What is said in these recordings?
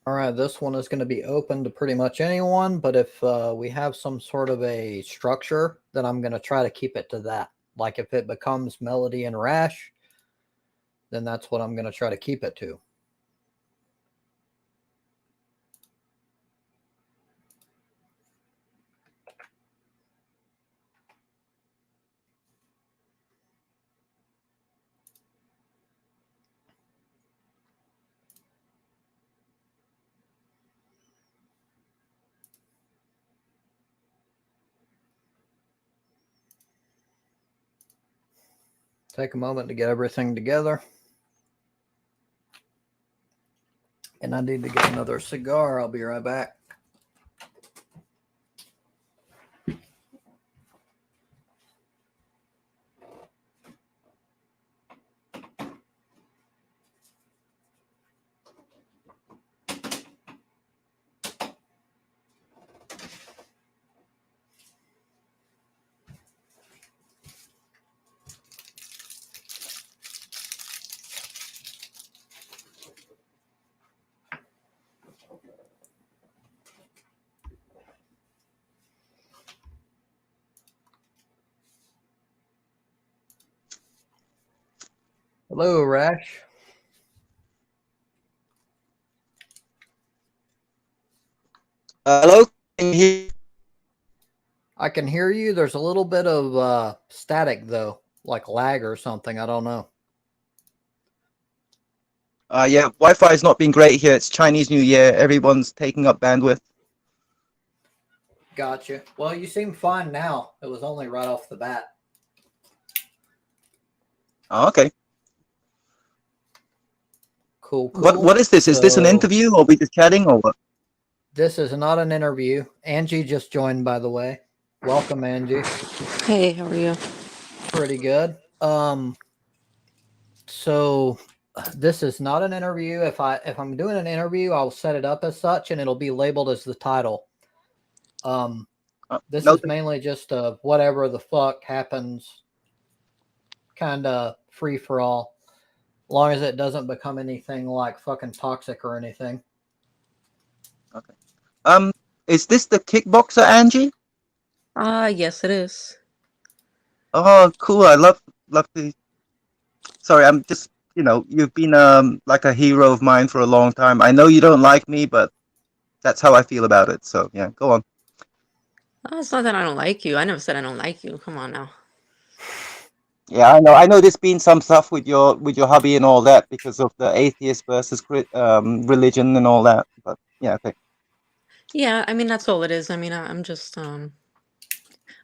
All right, this one is going to be open to pretty much anyone, but if we have some sort of a structure, then I'm going to try to keep it to that. Like if it becomes Melody and Rash, then that's what I'm going to try to keep it to. Take a moment to get everything together. And I need to get another cigar. I'll be right back. Hello, Rash. Hello, can you hear? I can hear you. There's a little bit of static, though, like lag or something. I don't know. Yeah, Wi-Fi has not been great here. It's Chinese New Year. Everyone's taking up bandwidth. Gotcha. Well, you seem fine now. It was only right off the bat. Oh, okay. Cool, What cool. is this? Is this an So interview or are we just chatting or what? this is not an interview. Angie just joined, by the way. Welcome, Angie. Hey, how are you? Pretty good. So this is not an interview. If I'm doing an interview, I'll set it up as such, and it'll be labeled as the title. Um, this No. is mainly just whatever the fuck happens, kind of free for all, long as it doesn't become anything like fucking toxic or anything. Okay. Is this the kickboxer Angie? Yes, it is. Oh, cool. I love to. Sorry, I'm just you've been like a hero of mine for a long time. I know you don't like me, but that's how I feel about it. So yeah, go on. It's not that I don't like you. I never said I don't like you. Come on now. Yeah, I know. I know there's been some stuff with your hubby and all that because of the atheist versus religion and all that. But yeah, okay. Yeah, I mean that's all it is. I mean, I'm just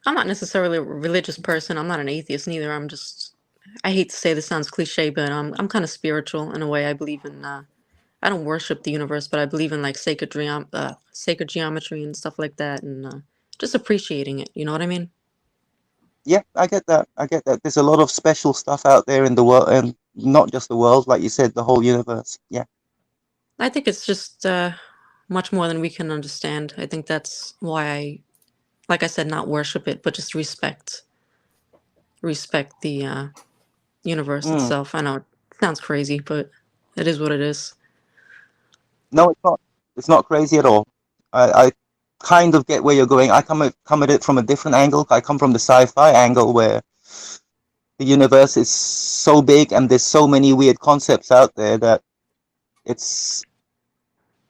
I'm not necessarily a religious person. I'm not an atheist neither. I'm just I hate to say this sounds cliche, but I'm kind of spiritual in a way. I believe in I don't worship the universe, but I believe in like sacred geometry and stuff like that, and just appreciating it. You know what I mean? Yeah, I get that. I get that. There's a lot of special stuff out there in the world, and not just the world, like you said, the whole universe. Yeah. I think it's just much more than we can understand. I think that's why like I said, not worship it, but just respect the universe Mm. itself. I know it sounds crazy, but it is what it is. No, it's not. It's not crazy at all. I kind of get where you're going. I come at it from a different angle. I come from the sci-fi angle where the universe is so big and there's so many weird concepts out there that it's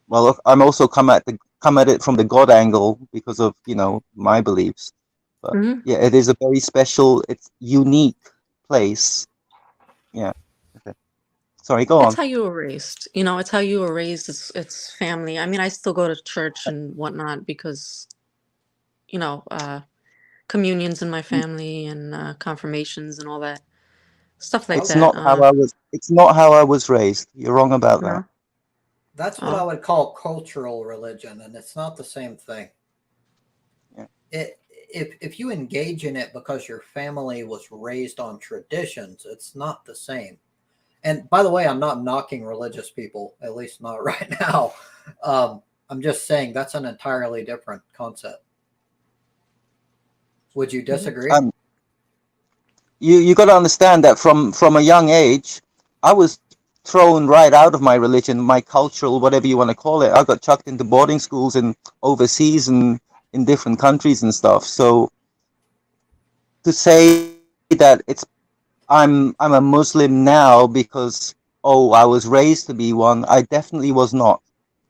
well. I'm also come at it from the God angle because of my beliefs. But Hmm. yeah, it is a very special, it's unique place. Yeah. Okay. Sorry, go It's on. how you were raised. You know, it's how you were raised. It's family. I mean, I still go to church and whatnot because you know communions in my family and confirmations and all that stuff like It's that. not how I was. It's not how I was raised. You're wrong about that. No. That's what I Oh. would call cultural religion, and it's not the same thing. Yeah. If you engage in it because your family was raised on traditions, it's not the same. And by the way, I'm not knocking religious people, at least not right now. I'm just saying that's an entirely different concept. Would you Mhm. disagree? You got to understand that from a young age, I was. thrown right out of my religion, my cultural, whatever you want to call it. I got chucked into boarding schools and overseas and in different countries and stuff. So to say that I'm a Muslim now because I was raised to be one, I definitely was not.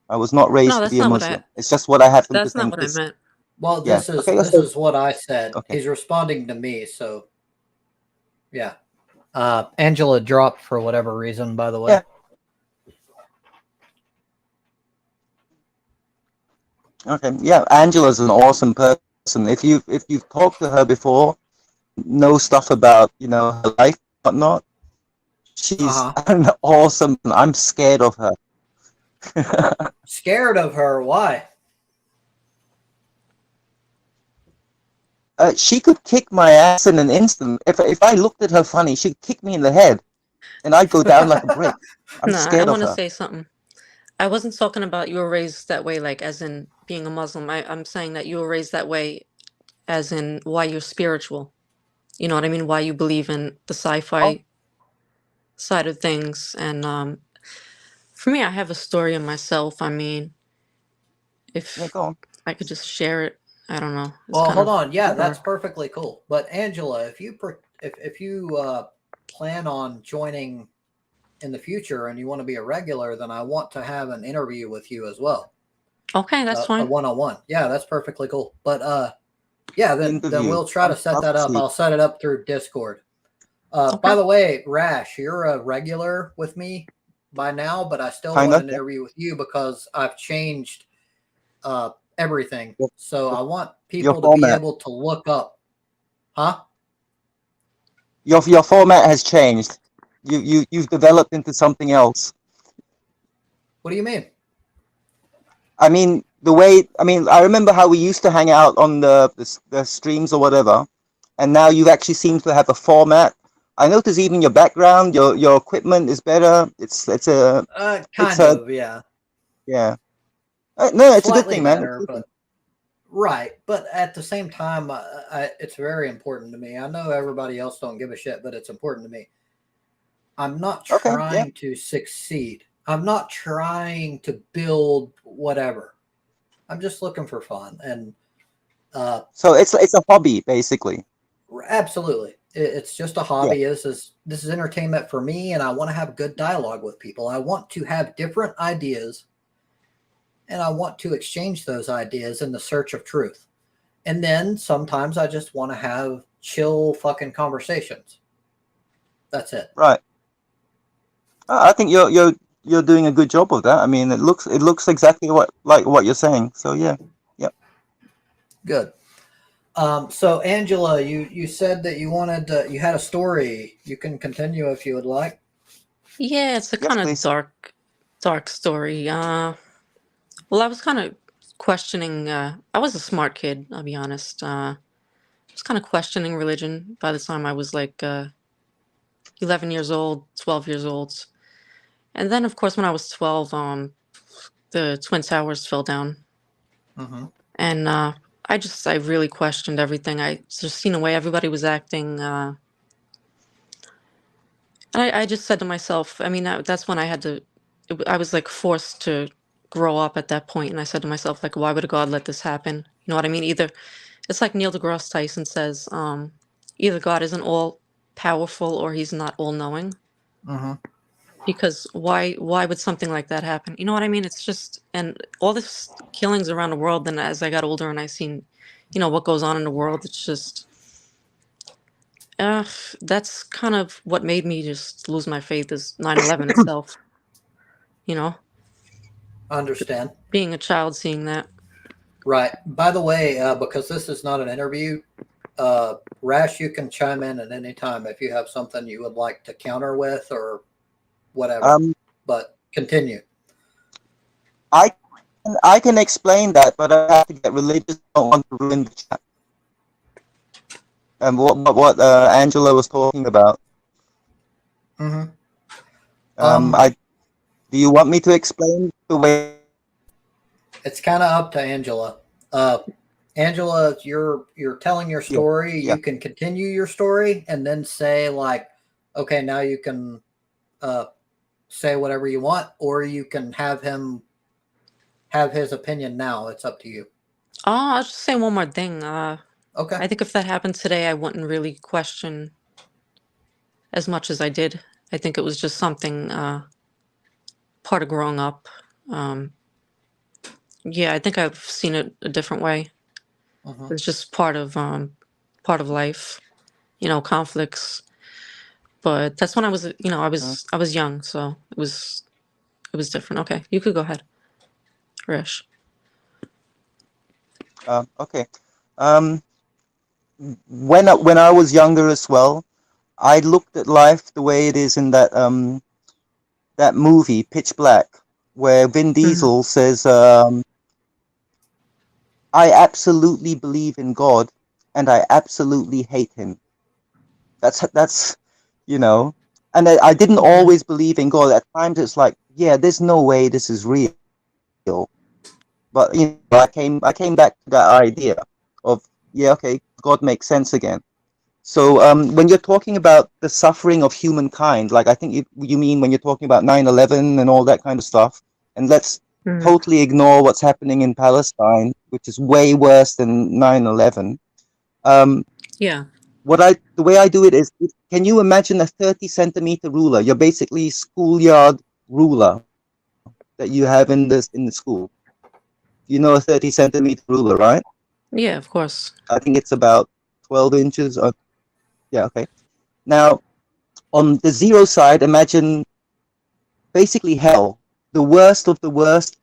I was not No, raised to that's be a not what I. Muslim. It's just what I happen to That's not think what I is. meant. Well, Yeah. Okay. this is what I said. Okay. He's responding to me, so yeah. Angela dropped for whatever reason, by the way. Yeah. Okay. Yeah. Angela's an awesome person. If you've talked to her before, know stuff about her life, whatnot. She's an awesome. I'm scared of her. Scared of her? Why? She could kick my ass in an instant. If I looked at her funny, she'd kick me in the head, and I'd go down like a brick. I'm No, I scared of want to her. say something. I wasn't talking about you were raised that way, like as in being a Muslim. I'm saying that you were raised that way as in why you're spiritual. You know what I mean? Why you believe in the Oh, sci-fi side of things. And for me, I have a story of myself. I mean, yeah, if go on. I could just share it, I don't know. It's Well, kind hold of on. Yeah, that's dark. perfectly cool. But Angela, if you plan on joining in the future and you want to be a regular, then I want to have an interview with you as well. Okay, that's A fine. one-on-one. Yeah, that's perfectly cool. But yeah, then Interview. we'll try to set Love that to up. see. I'll set it up through Discord. By Okay. the way, Rash, you're a regular with me by now, but I still Kind want of. an Yeah. interview with you because I've changed everything. Your, So your, I want your people to be format. able to look up. Huh? Your format has changed. You've developed into something else. What do you mean? I mean, I remember how we used to hang out on the streams or whatever, and now you actually seem to have a format. I notice even your background, your equipment is better. It's Kind a of, yeah. yeah. No, it's a good Slightly thing, man. It's a better, good thing. but right. But at the same time, it's very important to me. I know everybody else don't give a shit, but it's important to me. I'm not Okay, yeah. trying to succeed. I'm not trying to build whatever. I'm just looking for fun, and So it's a hobby basically. absolutely, it's just a Yeah, hobby. This is entertainment for me, and I want to have good dialogue with people. I want to have different ideas, and I want to exchange those ideas in the search of truth. And then sometimes I just want to have chill fucking conversations. That's it. right. I think you're doing a good job of that. I mean, it looks exactly what you're saying. So yeah, yeah. Good. So Angela, you said that you had a story. You can continue if you would like. Yeah, it's a Yes, kind of please. dark story. Well, I was kind of questioning. I was a smart kid, I'll be honest. I was kind of questioning religion by the time I was like 11 years old, 12 years old. And then, of course, when I was 12, the Twin Towers fell down. Mm-hmm. And I really questioned everything. I just seen the way everybody was acting. And I just said to myself, I mean, that's when I had to, I was like forced to grow up at that point. And I said to myself, like, why would God let this happen? You know what I mean? Either it's like Neil deGrasse Tyson says, either God isn't all powerful or he's not all knowing. Mm-hmm. Because why would something like that happen? You know what I mean? It's just, and all this killings around the world. Then as I got older and I seen, what goes on in the world, it's just, uh, that's kind of what made me just lose my faith is 9/11 itself. You know, Understand. being a child, seeing that. Right. By the way, because this is not an interview, Rash, you can chime in at any time if you have something you would like to counter with or whatever. Um, But continue. I I can explain that, but I have to get religious. I don't want to ruin the chat. And what Angela was talking about. Mm-hmm. I do you want me to explain the way? It's kind of up to Angela. Angela, you're telling your Yeah, story. yeah. You can continue your story and then say like, okay, now you can uh, say whatever you want, or you can have him have his opinion now. It's up to you. Oh, I'll just say one more thing. Okay. I think if that happened today, I wouldn't really question as much as I did. I think it was just something part of growing up. Um, yeah, I think I've seen it a different way. Hmm. It's just part of life, conflicts. But that's when I was, Mm. I was young, so it was different. Okay, you could go ahead, Rish. Okay. Um, when I was younger as well, I looked at life the way it is in that movie Pitch Black, where Vin Hmm. Diesel says, "I absolutely believe in God, and I absolutely hate him." That's you know, and I didn't Hmm. always believe in God. At times, it's like, yeah, there's no way this is real. But I came back to that idea of, yeah, okay, God makes sense again. So when you're talking about the suffering of humankind, like I think you mean when you're talking about 9/11 and all that kind of stuff, and let's Hmm. totally ignore what's happening in Palestine, which is way worse than 9/11. Um, Yeah. the way I do it is, can you imagine a 30 centimeter ruler? You're basically schoolyard ruler that you have in the school. You know a 30 centimeter ruler, right? Yeah, of course. I think it's about 12 inches. Yeah, okay. Now, on the zero side, imagine basically hell, the worst of the worst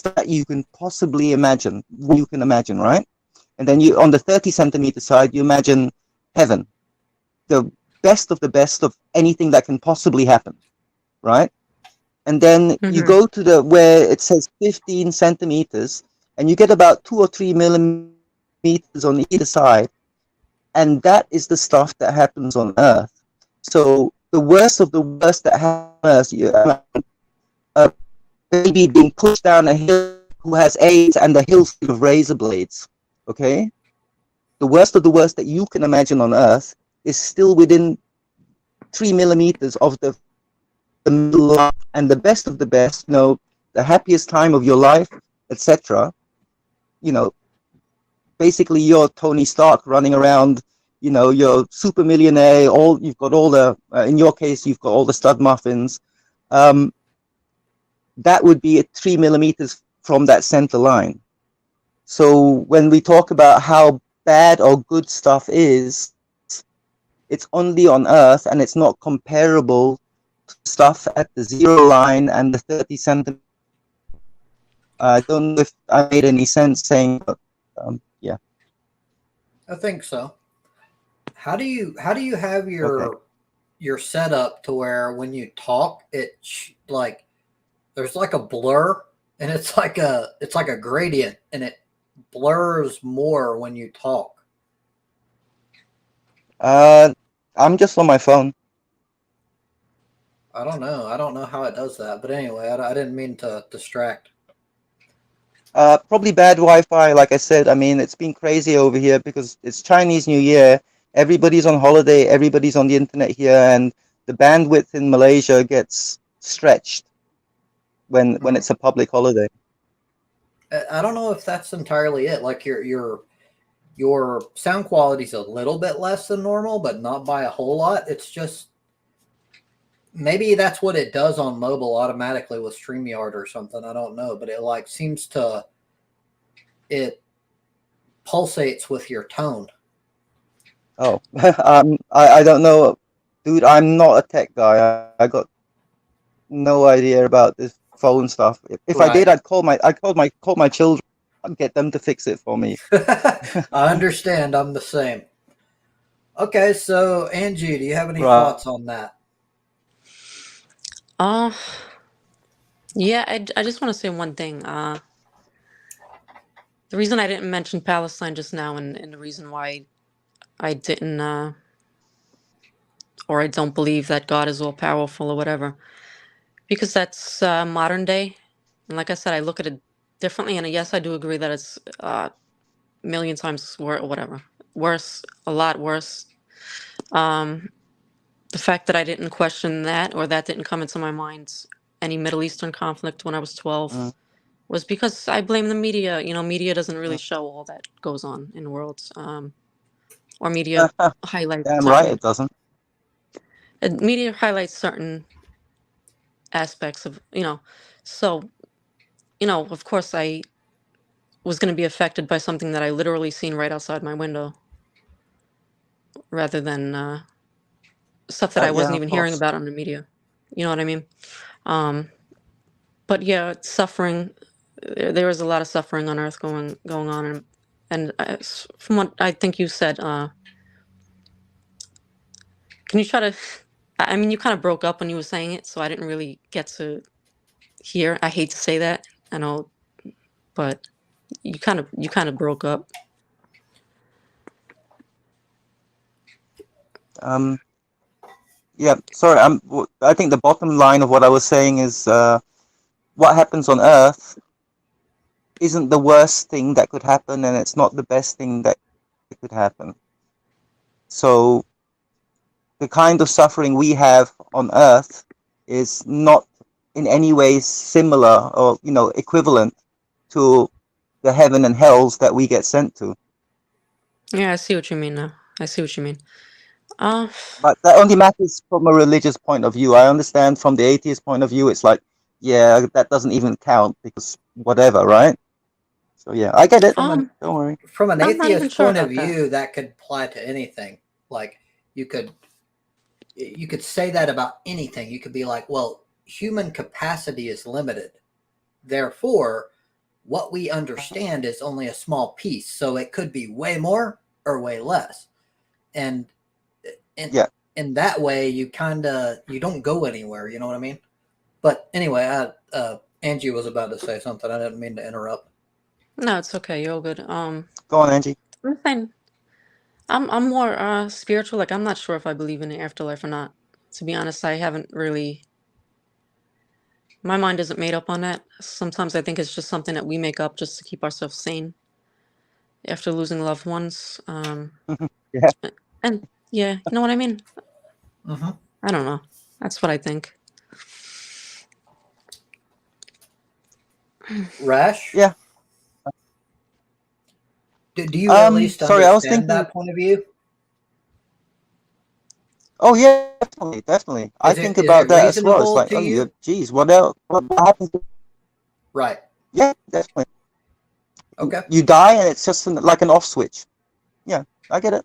that you can possibly imagine, you can imagine, right? And then you, on the 30 centimeter side, you imagine heaven, the best of the best of anything that can possibly happen, right? And then you Hmm. go to the where it says 15 centimeters, and you get about 2 or 3 millimeters on either side, and that is the stuff that happens on Earth. So the worst of the worst that happens on Earth, you imagine a baby being pushed down a hill who has AIDS and the hill's full of razor blades. Okay, the worst of the worst that you can imagine on Earth is still within 3 millimeters of the middle and the best of the best. The happiest time of your life, etc. You know, basically you're Tony Stark running around. You're super millionaire. You've got all the. In your case, you've got all the stud muffins. Um, that would be at 3 millimeters from that center line. So when we talk about how bad or good stuff is, it's only on Earth, and it's not comparable to stuff at the zero line and the 30 centimeter. I don't know if I made any sense saying, but yeah, I think so. How do you have okay. your setup to where when you talk, like there's like a blur, and it's like a gradient, and it blurs more when you talk. Uh, I'm just on my phone. I don't know. I don't know how it does that, but anyway, I didn't mean to distract. Probably bad Wi-Fi. Like I said, I mean, it's been crazy over here because it's Chinese New Year. Everybody's on holiday. Everybody's on the internet here, and the bandwidth in Malaysia gets stretched when Hmm. it's a public holiday. I don't know if that's entirely it. Like your sound quality's a little bit less than normal, but not by a whole lot. It's just maybe that's what it does on mobile automatically with StreamYard or something. I don't know, but it like seems to it pulsates with your tone. Oh, I don't know, dude. I'm not a tech guy. I got no idea about this phone stuff. If I did, Right. I'd call my children. I'd get them to fix it for me. I understand. I'm the same. Okay, so Angie, do you have any Right. thoughts on that? Uh, yeah, I just want to say one thing. The reason I didn't mention Palestine just now, and the reason why I didn't, or I don't believe that God is all powerful or whatever, because that's modern day. And like I said, I look at it differently. And yes, I do agree that it's a million times whatever worse, a lot worse. Um, the fact that I didn't question that, or that didn't come into my mind, any Middle Eastern conflict when I was 12, Mm. was because I blame the media. Media doesn't really Mm. show all that goes on in the world, or media highlights Damn right certain it doesn't. media highlights certain aspects of. So of course I was going to be affected by something that I literally seen right outside my window, rather than stuff that I Yeah, wasn't of even hearing course. about on the media. You know what I mean? Um, but yeah, suffering. There is a lot of suffering on Earth going on, and from what I think you said, can you try to? I mean, you kind of broke up when you were saying it, so I didn't really get to hear. I hate to say that, I know, but you kind of broke up. Um, yeah, sorry. I think the bottom line of what I was saying is what happens on Earth isn't the worst thing that could happen, and it's not the best thing that could happen. So the kind of suffering we have on Earth is not in any way similar or equivalent to the heaven and hells that we get sent to. Yeah, I see what you mean now. I see what you mean. Uh, But that only matters from a religious point of view. I understand from the atheist point of view, it's like, yeah, that doesn't even count because whatever, right? So yeah, I get it. From an Don't worry. from an I'm not even atheist sure point of about that. view, that could apply to anything. Like you could you could say that about anything. You could be like, well, human capacity is limited. Therefore, what we understand is only a small piece. So it could be way more or way less. And in Yeah. in that way you don't go anywhere, you know what I mean? But anyway, Angie was about to say something. I didn't mean to interrupt. No, it's okay. You're all good. Go on, Angie. I'm saying I'm more spiritual. Like, I'm not sure if I believe in the afterlife or not. To be honest, I haven't really. My mind isn't made up on that. Sometimes I think it's just something that we make up just to keep ourselves sane after losing loved ones. Yeah. And yeah, you know what I mean? Mm-hmm. I don't know. That's what I think. Rash, Yeah. do you at least Sorry, I was understand thinking. that point of view? Oh yeah, definitely, definitely. I think Is about it that as well. It's reasonable like, to oh yeah, you? geez, what else? What happens? Right. Yeah, definitely. Okay. You die, and it's just like an off switch. Yeah, I get it.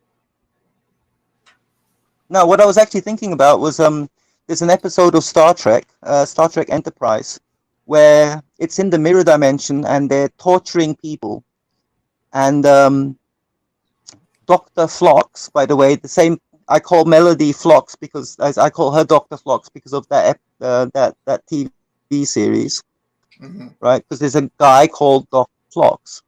No, what I was actually thinking about was there's an episode of Star Trek Enterprise, where it's in the mirror dimension, and they're torturing people, and Dr. Phlox, by the way, the same. I call Melody Phlox because I call her Dr. Phlox because of that TV series, Mm-hmm. right? Because there's a guy called Dr. Phlox,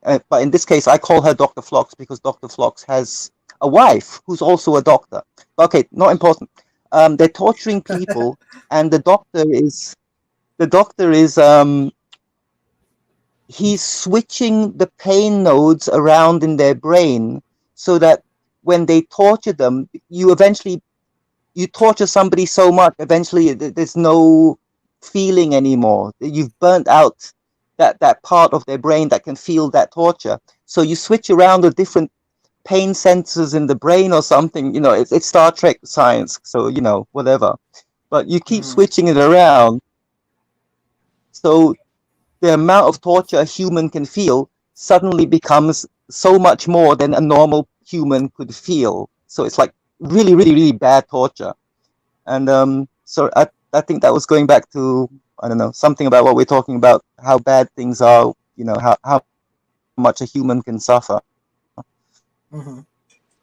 but in this case, I call her Dr. Phlox because Dr. Phlox has a wife who's also a doctor. Okay, not important. They're torturing people, and the doctor is he's switching the pain nodes around in their brain so that when they torture them, you torture somebody so much, eventually there's no feeling anymore. You've burnt out that part of their brain that can feel that torture. So you switch around the different pain sensors in the brain or something. It's Star Trek science, so whatever. But you keep Mm-hmm. switching it around, so the amount of torture a human can feel suddenly becomes so much more than a normal human could feel. So it's like really, really, really bad torture. And so I think that was going back to, I don't know, something about what we're talking about, how bad things are, how much a human can suffer. Mm-hmm.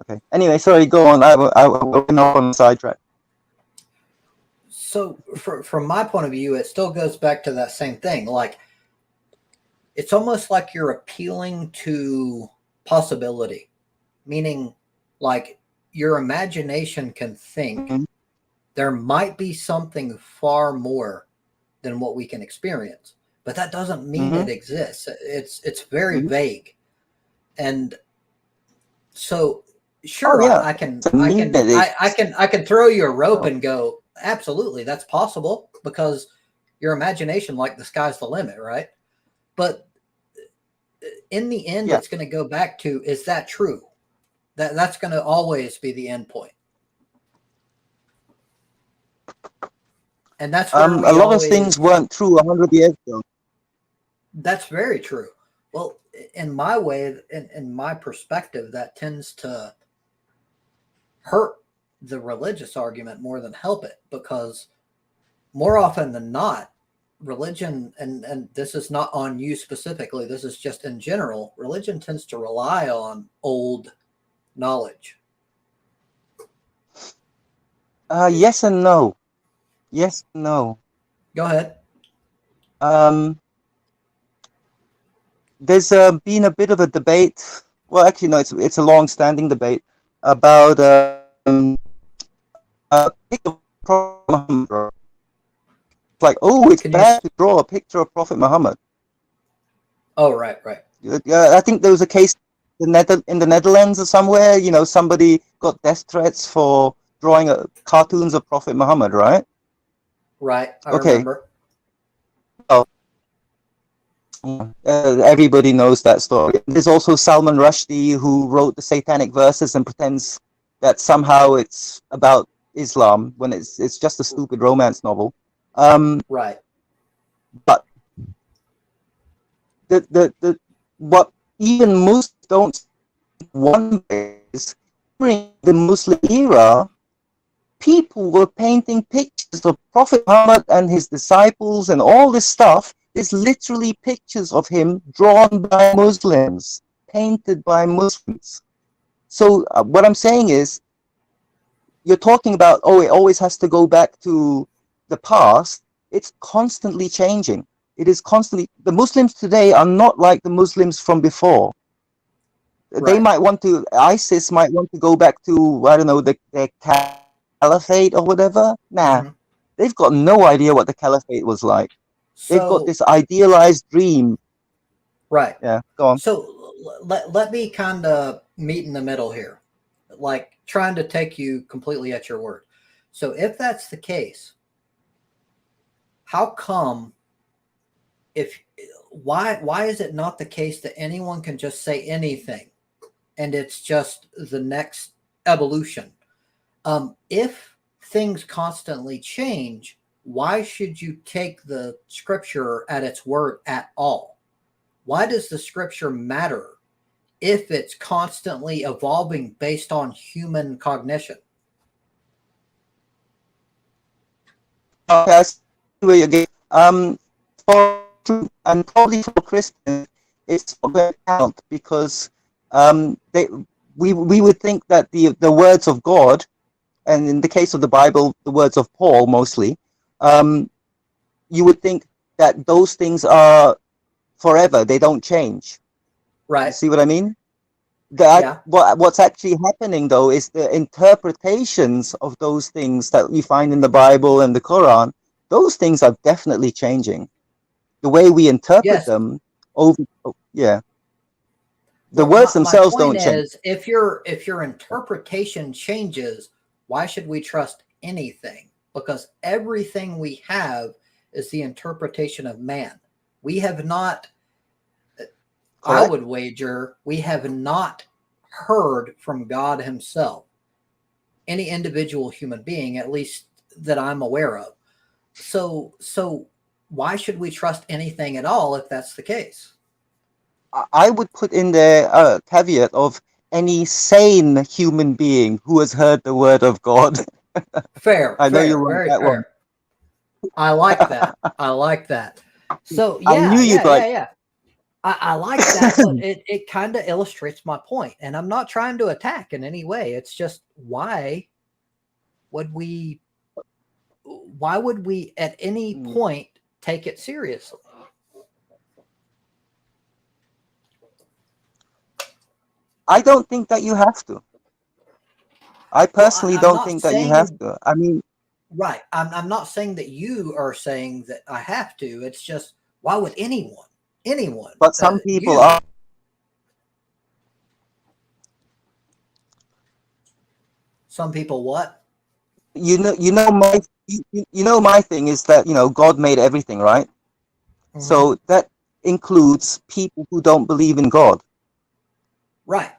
Okay. Anyway, sorry, go on. I went off on a sidetrack. So, from my point of view, it still goes back to that same thing. Like, it's almost like you're appealing to possibility, meaning, like, your imagination can think Mhm. there might be something far more than what we can experience, but that doesn't mean Mhm. it exists. It's very Mhm. vague, and so Sure, yeah, I can throw you a rope and go, absolutely, that's possible because your imagination, like the sky's the limit, right? But in the end, yeah. it's going to go back to, is that true? That's going to always be the end point. And that's where A we lot of always, things weren't true 100 years ago. that's very true. Well, in my way, in my perspective, that tends to hurt the religious argument more than help it, because more often than not, religion, and this is not on you specifically, this is just in general, religion tends to rely on old knowledge. Yes and no. Yes and no. Go ahead. There's been a bit of a debate. Well, actually, no, it's a long-standing debate about picture of Prophet Muhammad. Like, oh, it's Can you? bad to draw a picture of Prophet Muhammad. Oh, right. I think there was a case in the Netherlands or somewhere. You know, somebody got death threats for drawing cartoons of Prophet Muhammad, right? Right. I Okay. remember. Oh, everybody knows that story. There's also Salman Rushdie, who wrote the Satanic Verses and pretends that somehow it's about Islam when it's just a stupid romance novel. Right. But the what even Muslims don't want is during the Muslim era, people were painting pictures of Prophet Muhammad and his disciples and all this stuff. There's literally pictures of him drawn by Muslims, painted by Muslims. So what I'm saying is, you're talking about, oh, it always has to go back to the past. It's constantly changing. It is constantly. The Muslims today are not like the Muslims from before. They Right. might want to, ISIS might want to go back to, I don't know, their caliphate or whatever. Nah, Mm-hmm. they've got no idea what the caliphate was like. They've got So, this idealized dream. right. Yeah, go on. So let me kind of meet in the middle here, like trying to take you completely at your word. So if that's the case, how come, if why is it not the case that anyone can just say anything and it's just the next evolution? If things constantly change, why should you take the scripture at its word at all? Why does the scripture matter if it's constantly evolving based on human cognition? Okay, I see where you're getting. For and probably for Christians, it's not going to count because they we would think that the words of God, and in the case of the Bible, the words of Paul mostly, you would think that those things are forever; they don't change. You Right. see what I mean? Yeah. What's actually happening though is the interpretations of those things that you find in the Bible and the Quran. Those things are definitely changing. The way we interpret Yes. them over, yeah. The Well, words my themselves point don't change. is, if your interpretation changes, why should we trust anything? Because everything we have is the interpretation of man. We have not, I Correct? would wager, we have not heard from God himself, any individual human being, at least that I'm aware of. So why should we trust anything at all if that's the case? I would put in there a caveat of any sane human being who has heard the word of God. Fair, I know you fair, like very that one. fair. I like that. I like that. So I knew yeah, you'd yeah, like. yeah, yeah. I like that, but it kind of illustrates my point. And I'm not trying to attack in any way. It's just would we why would we at any point take it seriously? I don't think that you have to. I Well, personally I'm don't not think that you have saying to. I mean, right. I'm not saying that you are saying that I have to. It's just why would anyone, but some people you, are. Some people what? You know my thing is that God made everything, right? Mhm. So that includes people who don't believe in God. Right.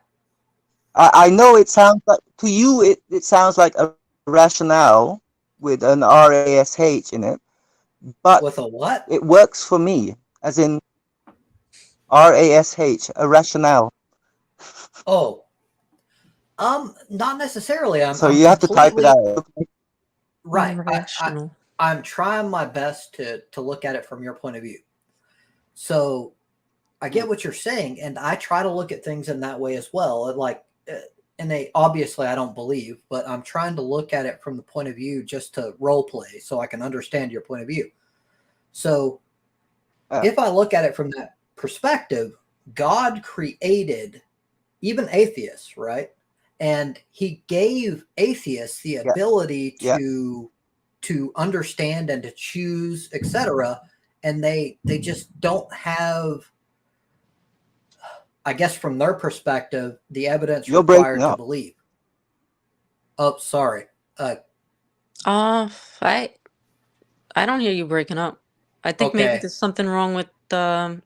I know it sounds like to you it sounds like a rationale with an RASH in it, but With a what? it works for me, as in RASH, a rationale. Oh, not necessarily. So I'm you have to type it completely out. right. Rational. I'm trying my best to look at it from your point of view. So I get what you're saying, and I try to look at things in that way as well. Like, and obviously I don't believe, but I'm trying to look at it from the point of view just to role play, so I can understand your point of view. So if I look at it from that perspective, God created even atheists, right? And he gave atheists the Yeah, ability yeah. to understand and to choose, etc. And they just don't have, I guess, from their perspective, the evidence You're breaking required to up. believe. Oh, sorry. I I don't hear you breaking up. I think maybe Okay. there's something wrong with your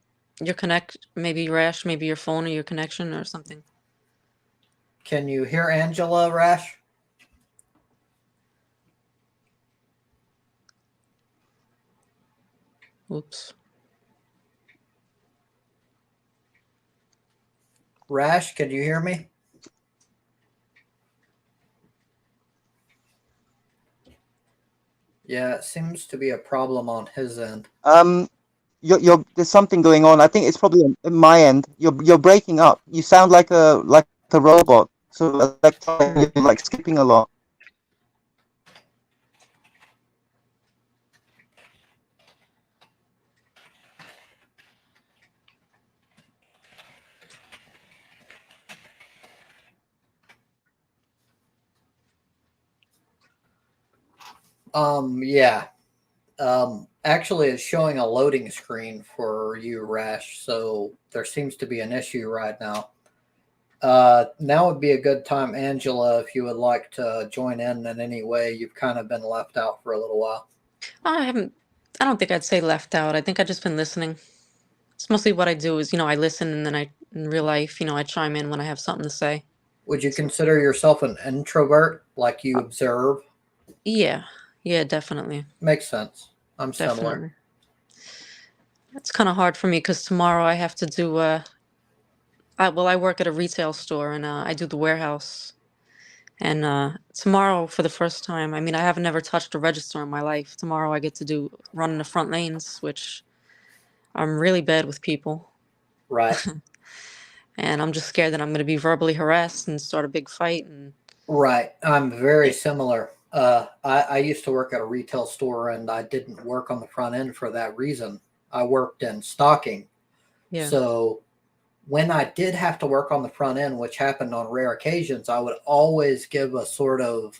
maybe Rash, maybe your phone or your connection or something. Can you hear Angela, Rash? Oops. Rash, can you hear me? Yeah, it seems to be a problem on his end. There's something going on. I think it's probably on my end. You're breaking up. You sound like a robot. So you're like skipping a lot. Yeah. Actually, it's showing a loading screen for you, Rash. So there seems to be an issue right now. Now would be a good time, Angela, if you would like to join in any way. You've kind of been left out for a little while. I don't think I'd say left out. I think I've just been listening. It's mostly what I do is, I listen and then in real life, I chime in when I have something to say. Would you consider yourself an introvert, like you observe? Yeah. Yeah, definitely. Makes sense. I'm similar. Definitely. It's kind of hard for me because tomorrow I have to do, I work at a retail store and I do the warehouse. And tomorrow, for the first time, I mean, I haven't ever touched a register in my life. Tomorrow I get to run in the front lanes, which I'm really bad with people. Right. And I'm just scared that I'm going to be verbally harassed and start a big fight. And Right. I'm very it, similar. I used to work at a retail store and I didn't work on the front end for that reason. I worked in stocking. yeah, So when I did have to work on the front end, which happened on rare occasions, I would always give a sort of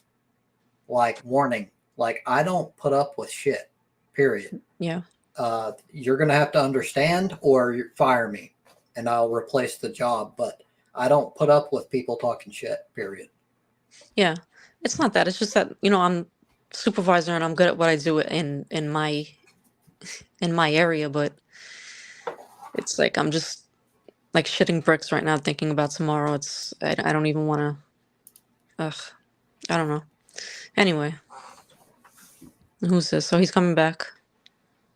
like warning, like I don't put up with shit, period. yeah, You're going to have to understand or you fire me and I'll replace the job. But I don't put up with people talking shit, period. yeah. It's not that. It's just that, I'm supervisor and I'm good at what I do in my area, but it's like I'm just like shitting bricks right now thinking about tomorrow. I don't even want to. Ugh, I don't know. Anyway, who's this? So he's coming back.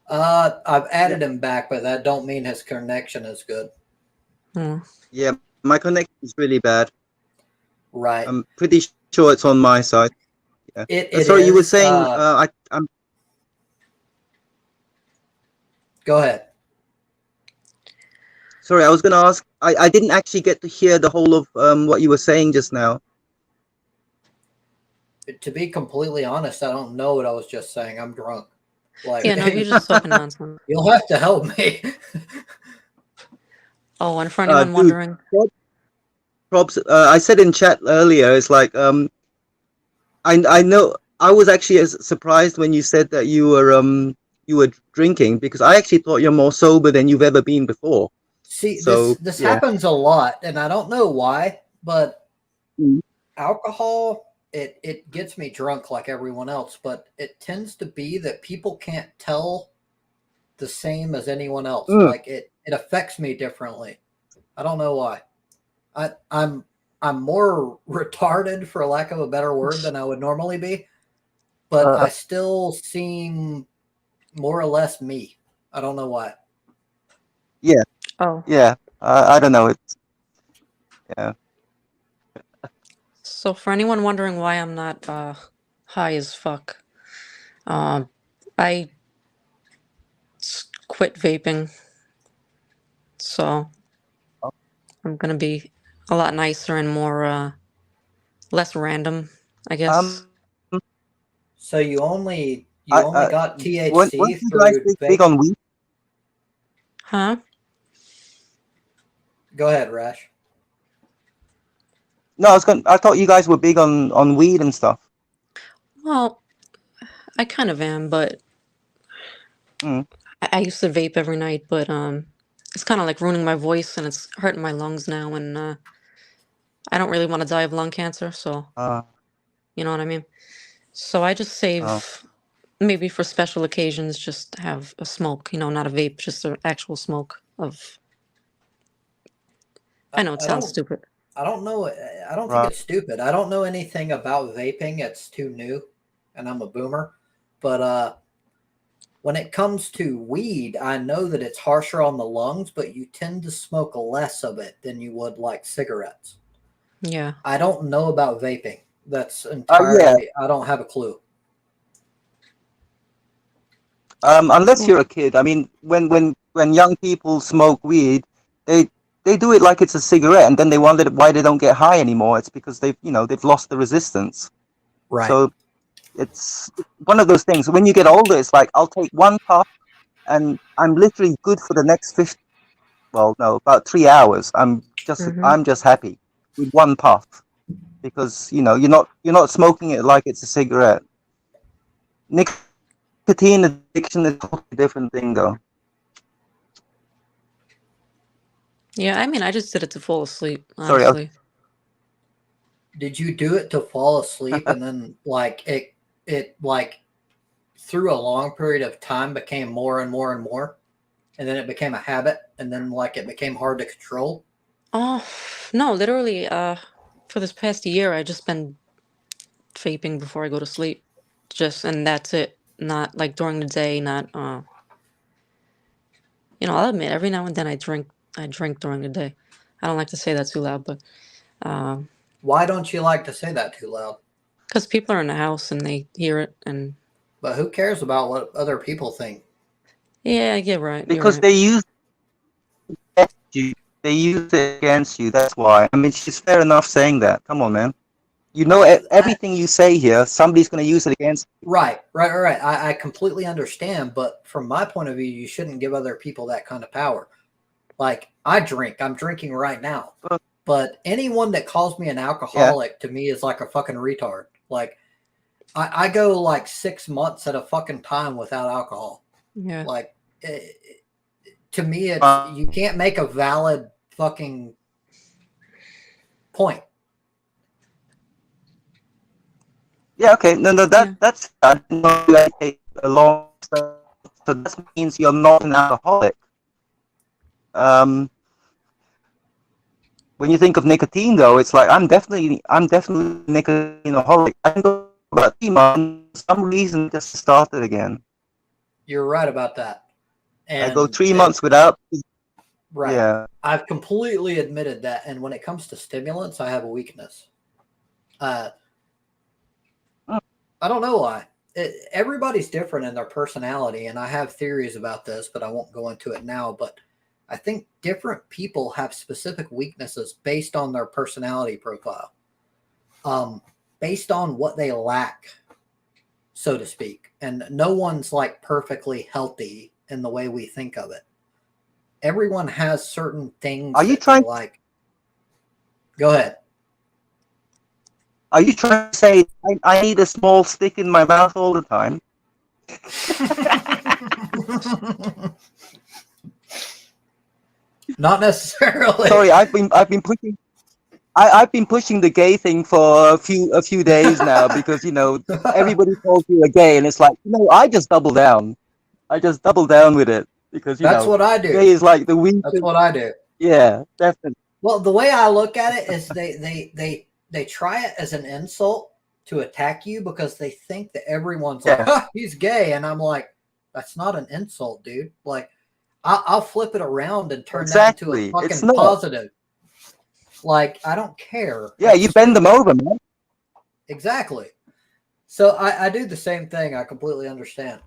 I've added him back, but that don't mean his connection is good. Oh. Yeah, my connection is really bad. Right. I'm pretty sure it's on my side. Yeah. It Sorry, you were is. saying I'm Go ahead. sorry, I was gonna ask. I didn't actually get to hear the whole of what you were saying just now. To be completely honest, I don't know what I was just saying. I'm drunk. Like, Yeah, no, you're just talking nonsense. you'll have to help me. Oh, and for anyone Dude, wondering, props. I said in chat earlier, it's like I know I was actually as surprised when you said that you were drinking because I actually thought you're more sober than you've ever been before. See, So this yeah. happens a lot, and I don't know why, but Mm. alcohol it gets me drunk like everyone else, but it tends to be that people can't tell the same as anyone else. Mm. Like it affects me differently. I don't know why. I'm more retarded, for lack of a better word, than I would normally be, but Uh, I still seem more or less me. I don't know why. yeah, Oh, yeah. I don't know. It's yeah. so for anyone wondering why I'm not high as fuck, um, I quit vaping, so I'm gonna be a lot nicer and more less random, I guess. Um, So you I only got weren't THC you guys through big vape? on weed? Huh? Go ahead, Rash. No, I thought you guys were big on weed and stuff. Well, I kind of am, but Mm. I used to vape every night, but it's kind of like ruining my voice and it's hurting my lungs now, and I don't really want to die of lung cancer, so Uh, you know what I mean. So I just oh, save maybe for special occasions, just have a smoke, not a vape, just an actual smoke of. I know it I sounds don't stupid. I don't know. I don't think right. it's stupid. I don't know anything about vaping. It's too new, and I'm a boomer. But when it comes to weed, I know that it's harsher on the lungs, but you tend to smoke less of it than you would like cigarettes. Yeah. I don't know about vaping. That's Yeah. entirely. I don't have a clue. Unless Well, you're a kid. I mean, when young people smoke weed, they they do it like it's a cigarette, and then they wonder why they don't get high anymore. It's because they've lost the resistance. Right. So it's one of those things. When you get older, it's like I'll take one puff, and I'm literally good for the next 50. Well, no, about 3 hours. hmm I'm just happy with one puff because you're not smoking it like it's a cigarette. Nicotine addiction is a totally different thing, though. Yeah, I mean, I just did it to fall asleep, Sorry. honestly. Did you do it to fall asleep, and then like it like through a long period of time became more and more and more, and then it became a habit, and then like it became hard to control? Oh, no, literally, for this past year, I just been vaping before I go to sleep. Just, and that's it. Not like during the day, not, I'll admit every now and then I drink during the day. I don't like to say that too loud, but, um, Why don't you like to say that too loud? because people are in the house and they hear it, and But who cares about what other people think? yeah, you're right, you're Because right. you. They use it against you. That's why. I mean, she's fair enough saying that. Come on, man. I, Everything you say here, somebody's going to use it against right. I completely understand, but from my point of view, you shouldn't give other people that kind of power. Like I drink, I'm drinking right now, you. but anyone that calls me an Yeah. alcoholic to me is like a fucking retard. Like I go like 6 months at a fucking time without alcohol. Yeah. Like to me, it's Uh, you can't make a valid fucking point. yeah. Okay. No. No. Yeah. That's. I didn't know you had take a long. So that means you're not an alcoholic. Um. When you think of nicotine, though, it's like I'm definitely nicotine-aholic. I can go about 3 months. For some reason, it just started again. You're right about that. I go And 3 months without. right. Yeah. I've completely admitted that. And when it comes to stimulants, I have a weakness. Uh, Mm. I don't know why. Everybody's different in their personality, and I have theories about this, but I won't go into it now. But I think different people have specific weaknesses based on their personality profile, um, based on what they lack, so to speak. And no one's like perfectly healthy in the way we think of it. Everyone has certain Are things you that they trying? like. Go ahead. Are you trying to say I need a small stick in my mouth all the time? Not necessarily. Sorry, I've been pushing. I've been pushing the gay thing for a few days now because everybody calls you a gay, and it's like I just double down. I just double down with it because That's what I do. gay is like the That's weakest. what I do. Yeah, definitely. Well, the way I look at it is they try it as an insult to attack you because they think that everyone's like, Yeah, huh, he's gay, and I'm like, that's not an insult, dude. Like, I'll flip it around and turn that into a exactly. It's fucking not. positive. Like, I don't care. Yeah, you It's bend them over, man. exactly. So I do the same thing. I completely understand.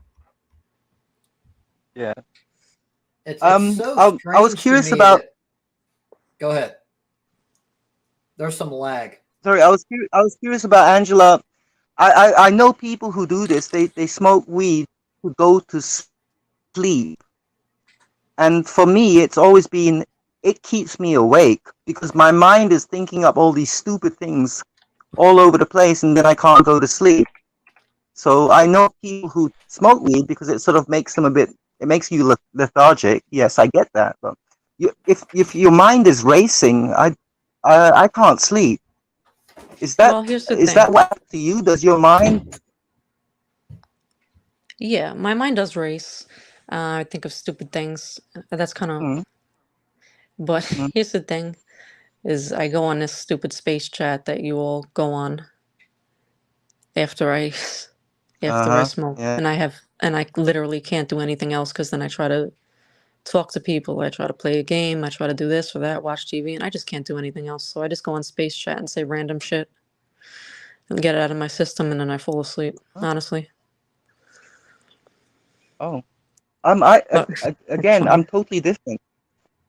Yeah. It's so I was strange to curious me about. that. Go ahead. There's some lag. Sorry, I was curious about Angela. I know people who do this. They smoke weed to go to sleep. And for me, it's always been, it keeps me awake because my mind is thinking up all these stupid things all over the place, and then I can't go to sleep. So I know people who smoke weed because it sort of makes them it makes you lethargic. Yes, I get that. But if your mind is racing, I can't sleep. Well, here's the Is thing. that what happens to you? Does your mind? Yeah, my mind does race. I think of stupid things. That's kind of. Mm, But mm, here's the thing: is I go on this stupid space chat that you all go on after I after I uh-huh. smoke, Yeah. and I literally can't do anything else because then I try to talk to people, I try to play a game, I try to do this or that, watch TV, and I just can't do anything else. So I just go on space chat and say random shit and get it out of my system, and then I fall asleep. Honestly, Oh, but it's again, I'm funny. totally different.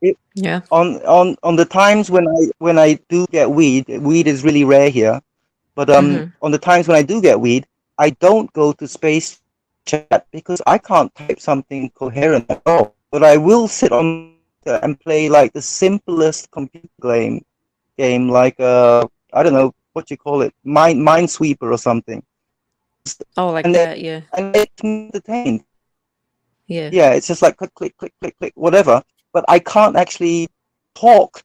It, Yeah. on the times when I do get weed is really rare here. But Mm-hmm. on the times when I do get weed, I don't go to space chat because I can't type something coherent at all. But I will sit on and play like the simplest computer game like I don't know what you call it, Minesweeper or something, Oh, like and that. Yeah. it's entertained. Yeah. Yeah, it's just like click click click click click whatever. But I can't actually talk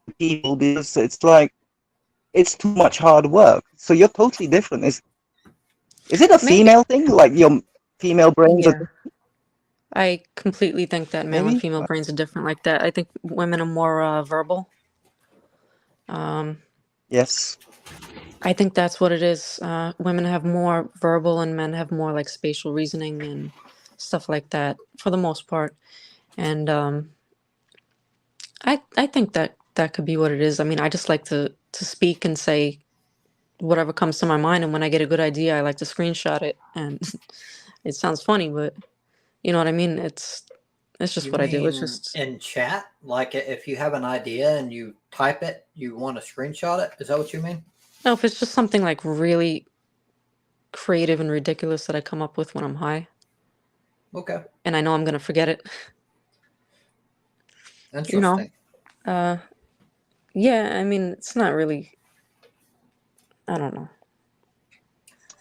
to people because it's like it's too much hard work. So you're totally different. Is it a Maybe. female thing? Like your female brains are Yeah. I completely think that male and maybe? female brains are different like that. I think women are more verbal. Um, Yes. I think that's what it is. Women have more verbal and men have more like spatial reasoning and stuff like that for the most part. And I think that that could be what it is. I mean, I just like to speak and say whatever comes to my mind, and when I get a good idea, I like to screenshot it. And it sounds funny, but you know what I mean. It's just You what I do. It's mean just in chat? Like if you have an idea and you type it, you want to screenshot it? Is that what you mean? no. If it's just something like really creative and ridiculous that I come up with when I'm high, Okay. and I know I'm gonna forget it, you know. Interesting. Uh, yeah. I mean, it's not really. I don't know.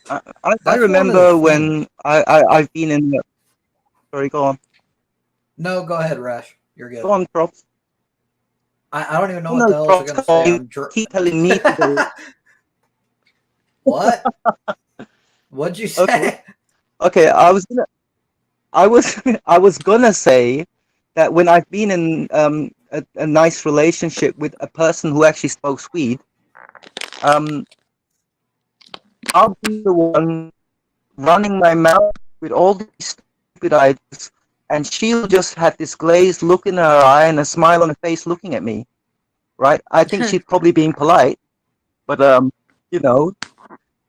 I That's one of the remember things. when I've been in the, sorry, No, go ahead, Rash. You're good. go on, props. I don't even know Oh what no, the hell I was props, going to come say. on. You keep telling me to go. What? What'd you Okay. say? Okay, I was I was gonna say that when I've been in a nice relationship with a person who actually smokes weed, um I'll be the one running my mouth with all these stupid ideas, and she'll just have this glazed look in her eye and a smile on her face looking at me, right? I think she's probably being polite, but you know,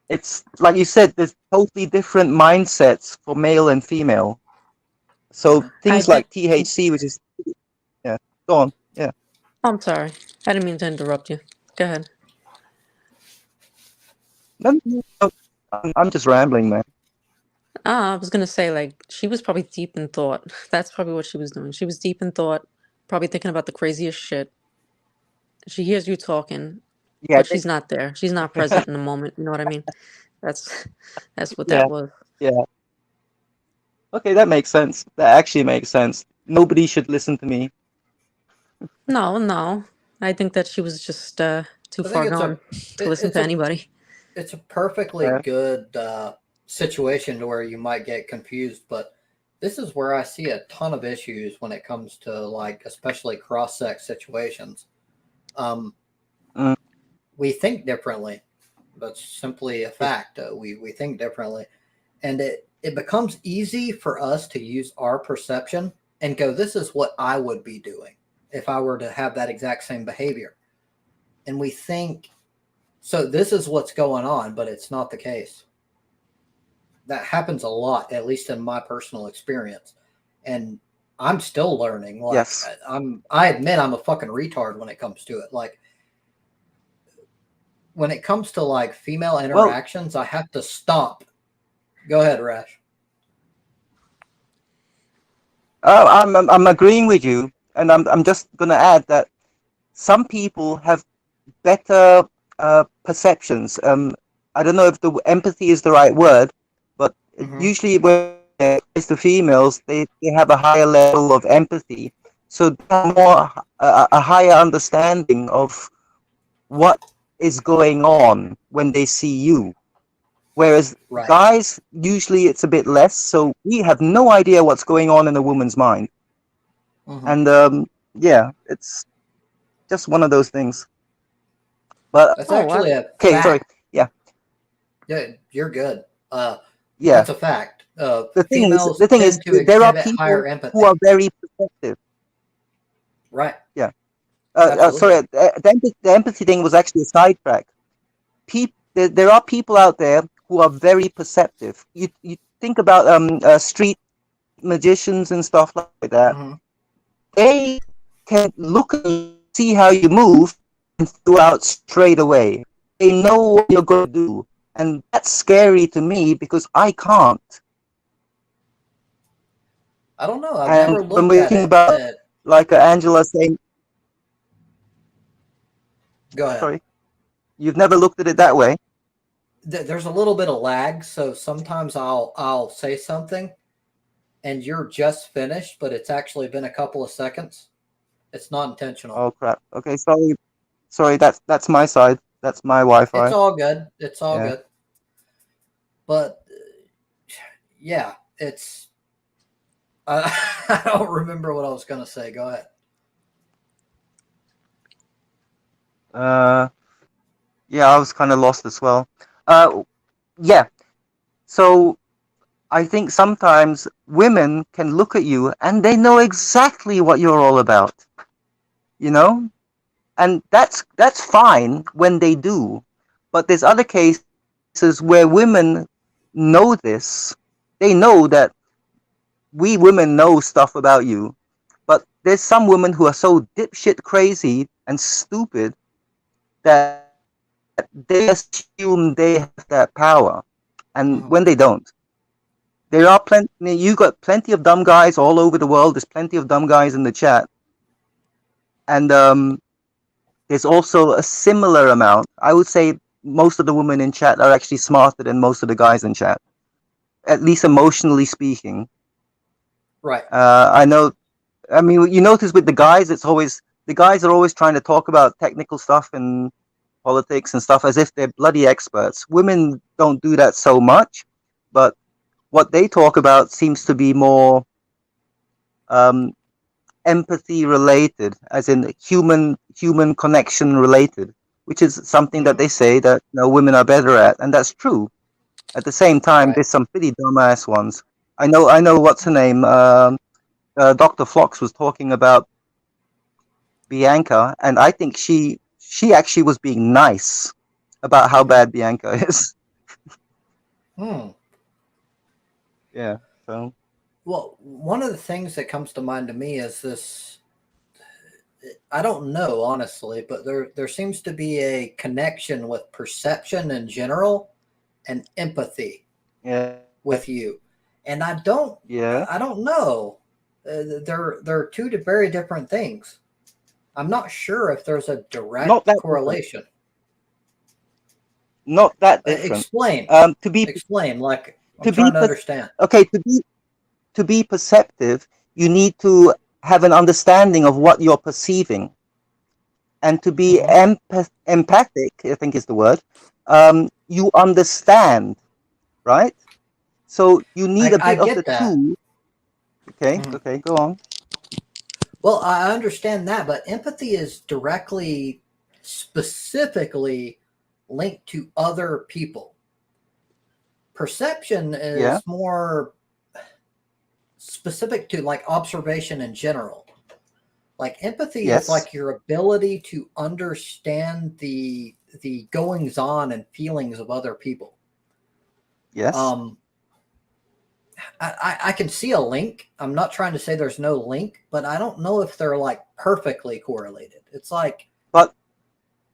it's like you said, there's totally different mindsets for male and female. So I things bet. like THC, which is yeah, go on, yeah. I'm sorry. I didn't mean to interrupt you. Go ahead. No, I'm just rambling, man. I was gonna say like she was probably deep in thought. That's probably what she was doing. She was deep in thought, probably thinking about the craziest shit. She hears you talking, Yeah, but she's not there. She's not present in the moment. You know what I mean? That's that's what yeah, that was. yeah. Okay, that makes sense. That actually makes sense. Nobody should listen to me. No, no. I think that she was just too I think far it's gone to listen it's to a anybody. it's a perfectly good situation to where you might get confused, but this is where I see a ton of issues when it comes to like especially cross sex situations. Um, Mm, we think differently. That's simply a yeah. fact. We think differently, and it becomes easy for us to use our perception and go, "This is what I would be doing if I were to have that exact same behavior," and we think so. This is what's going on, but it's not the case. That happens a lot, at least in my personal experience, and I'm still learning. Like Yes. I admit I'm a fucking retard when it comes to it. Like when it comes to like female Well, interactions, I have to stop. Go ahead, Rash. I'm agreeing with you, and I'm just gonna add that some people have better perceptions. I don't know if the empathy is the right word, but Mm-hmm. usually when it's the females, they have a higher level of empathy, so they have more a higher understanding of what is going on when they see you. Whereas Right. guys, usually it's a bit less, so we have no idea what's going on in a woman's mind. Mm-hmm. And yeah, it's just one of those things. But That's Oh, actually a okay, sorry. fact. Yeah, Yeah, you're good. yeah. That's a fact. Females The thing is, tend to there are exhibit people higher who are empathy. very perceptive. Right. Yeah. Absolutely. Sorry, the empathy thing was actually a sidetrack. There are people out there who are very perceptive. You think about street magicians and stuff like that. Mm-hmm. They can look at you, see how you move, and throw out straight away. They know what you're going to do, and that's scary to me because I can't. I don't know. I've And never when looked we're at thinking it. about, like Angela saying, Go ahead. sorry, you've never looked at it that way. There's a little bit of lag, so sometimes I'll say something and you're just finished, but it's actually been a couple of seconds. It's not intentional. Oh crap. Okay, sorry. That's my side. That's my It's Wi-Fi. all good. It's all Yeah. good. But yeah, it's. I don't remember what I was going to say. Go ahead. Uh, yeah, I was kind of lost as well. Uh, yeah. So I think sometimes women can look at you and they know exactly what you're all about, you know? And that's fine when they do. But there's other cases where women know this. They know that we women know stuff about you, but there's some women who are so dipshit crazy and stupid that they assume they have that power, and when they Mm-hmm. don't. There are plenty. You got plenty of dumb guys all over the world. There's plenty of dumb guys in the chat, and there's also a similar amount. I would say most of the women in chat are actually smarter than most of the guys in chat, at least emotionally speaking. Right. I know. I mean, you notice with the guys, it's always the guys are always trying to talk about technical stuff and politics and stuff as if they're bloody experts. Women don't do that so much, but what they talk about seems to be more um, empathy related, as in human connection related, which is something that Mm-hmm. they say that women are better at, and that's true. At the same time, Right. there's some pretty dumbass ones. I know what's her name. Dr. Flox was talking about Bianca, and I think she actually was being nice about how Mm-hmm. bad Bianca is. Hmm. Yeah. So Well, one of the things that comes to mind to me is this. I don't know honestly, but there seems to be a connection with perception in general and empathy yeah, with you, and yeah. I don't know. They're two very different things. I'm not sure if there's a Not direct that different. correlation. Not that different. Explain, Um, to be explain. Like I'm to be trying to understand. okay to be perceptive, you need to have an understanding of what you're perceiving. and to be Mhm. empathic, I think is the word. You understand, right? So you need a I bit of the get that. two. Okay, Mhm. okay, go on. Well, I understand that, but empathy is directly, specifically linked to other people. Perception Yeah, is more specific to like observation in general. Like empathy is yes, like your ability to understand the goings on and feelings of other people. yes. Um, I can see a link. I'm not trying to say there's no link, but I don't know if they're like perfectly correlated. It's like But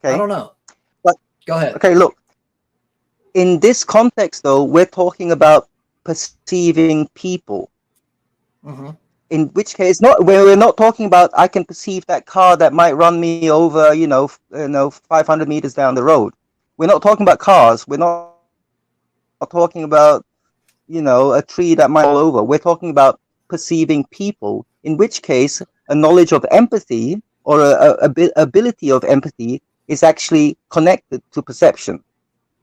I okay, don't know. but Go ahead. okay, look. In this context, though, we're talking about perceiving people. Hmm. In which case, not we're not talking about I can perceive that car that might run me over, 500 meters down the road. We're not talking about cars. We're not talking about, a tree that might fall over. We're talking about perceiving people. In which case, a knowledge of empathy or ability of empathy is actually connected to perception.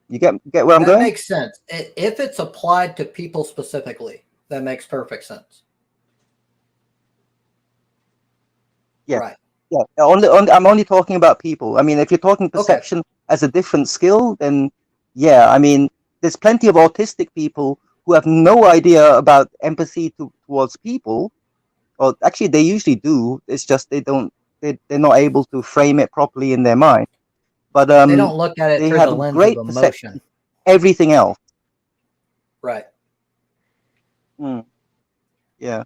You get where I'm That going? makes sense. If it's applied to people specifically, that makes perfect sense. Yeah, Right. yeah. I'm only talking about people. I mean, if you're talking Okay. perception as a different skill, then yeah, I mean, there's plenty of autistic people who have no idea about empathy towards people. Or actually, they usually do. It's just they don't. They're not able to frame it properly in their mind. But They don't look at it they through have the a lens of great perception. emotion. Everything else. Right. Mm, yeah.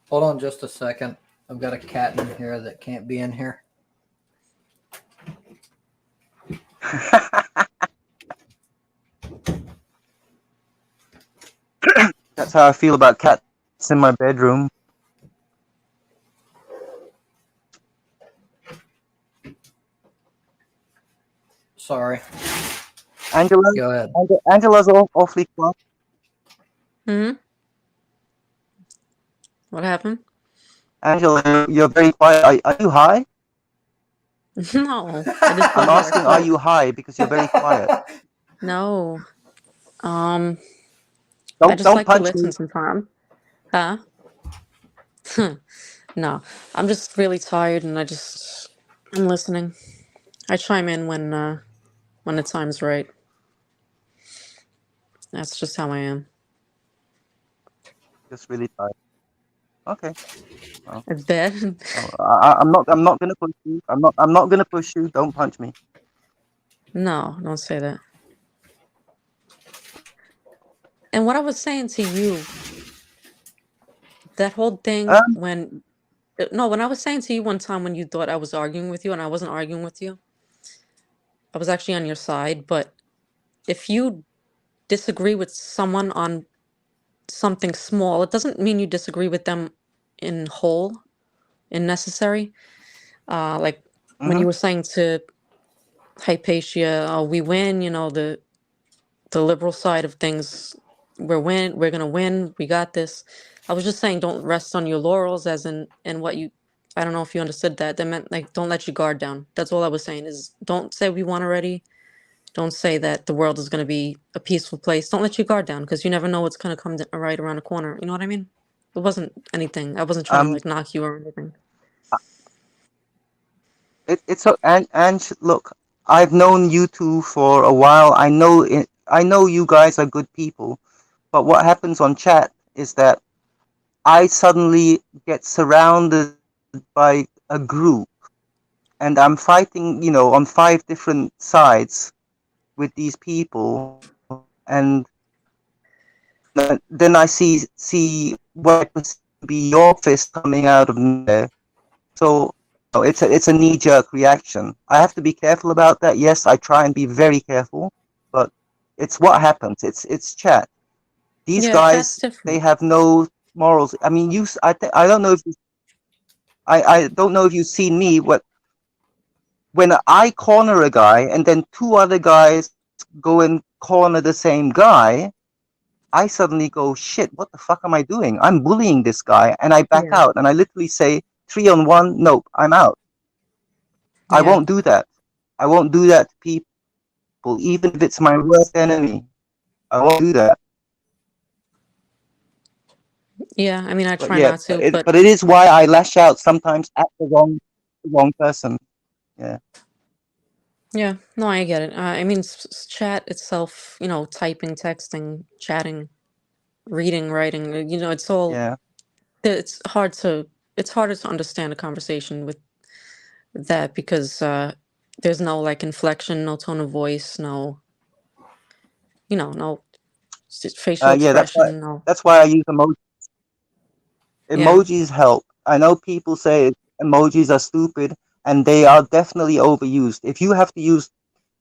Hold on just a second. I've got a cat in here that can't be in here. That's how I feel about cats in my bedroom. Sorry. Angela, Go ahead. Angela's awfully quiet. Hmm. What happened? Angela, you're very quiet. Are you high? No, I just I'm told you I asking, are cook. you high? Because you're very quiet. No. Um, I Don't just don't like to punch listen me. sometimes. Huh? No, I'm just really tired and I'm listening. I chime in when the time's right. That's just how I am. Just really tired. Okay. Well, It's bad. I'm not gonna push you. I'm not gonna push you. Don't punch me. No, don't say that. And what I was saying to you, that whole thing Um, when no, when I was saying to you one time when you thought I was arguing with you and I wasn't arguing with you, I was actually on your side. But if you disagree with someone on something small, it doesn't mean you disagree with them in whole, in necessary. Like when mm-hmm. you were saying to Hypatia, oh, we win, the liberal side of things, we're gonna win, we got this. I was just saying don't rest on your laurels as in and what you I don't know if you understood that. That meant like don't let your guard down. That's all I was saying is don't say we won already. Don't say that the world is gonna be a peaceful place. Don't let your guard down because you never know what's gonna come right around the corner. You know what I mean? It wasn't anything. I wasn't trying to Um, like knock you or anything. it's so and look, I've known you two for a while. I know you guys are good people. But what happens on chat is that I suddenly get surrounded by a group, and I'm fighting, on 5 different sides with these people, and then I see what I perceive to be your fist coming out of nowhere. So it's a knee jerk reaction. I have to be careful about that. Yes, I try and be very careful, but it's what happens. It's chat. These Yeah, chat's guys, they different. have no morals. I mean, I don't know if I don't know if you've seen me. When I corner a guy and then two other guys go and corner the same guy, I suddenly go, shit, what the fuck am I doing? I'm bullying this guy, and I back Yeah. out and I literally say 3-on-1, nope, I'm out. I Yeah. won't do that. I won't do that to people, even if it's my worst enemy. I won't do that. Yeah, I mean, I But try yeah, not to, but but it is why I lash out sometimes at the wrong person. Yeah, yeah, no, I get it. I mean, chat itself, typing, texting, chatting, reading, writing, it's all, yeah, it's hard to, it's harder to understand a conversation with that because there's no like inflection, no tone of voice, no facial yeah. expression, no. That's why I use emojis. Yeah. Emojis help. I know people say emojis are stupid, and they are definitely overused. If you have to use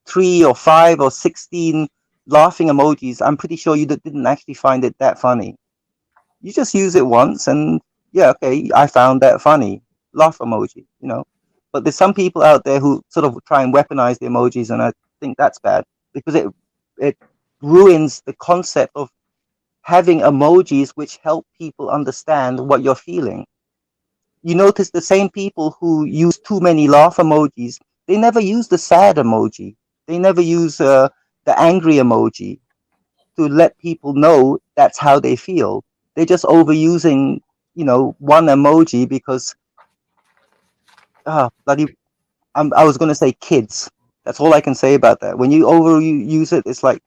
3 or 5 or 16 laughing emojis, I'm pretty sure you didn't actually find it that funny. You just use it once, and yeah, okay, I found that funny. Laugh emoji, you know. But there's some people out there who sort of try and weaponize the emojis, and I think that's bad because it ruins the concept of having emojis which help people understand what you're feeling. You notice the same people who use too many laugh emojis, they never use the sad emoji. They never use the angry emoji to let people know that's how they feel. They're just overusing, one emoji because, bloody, I was going to say kids. That's all I can say about that. When you overuse it, it's like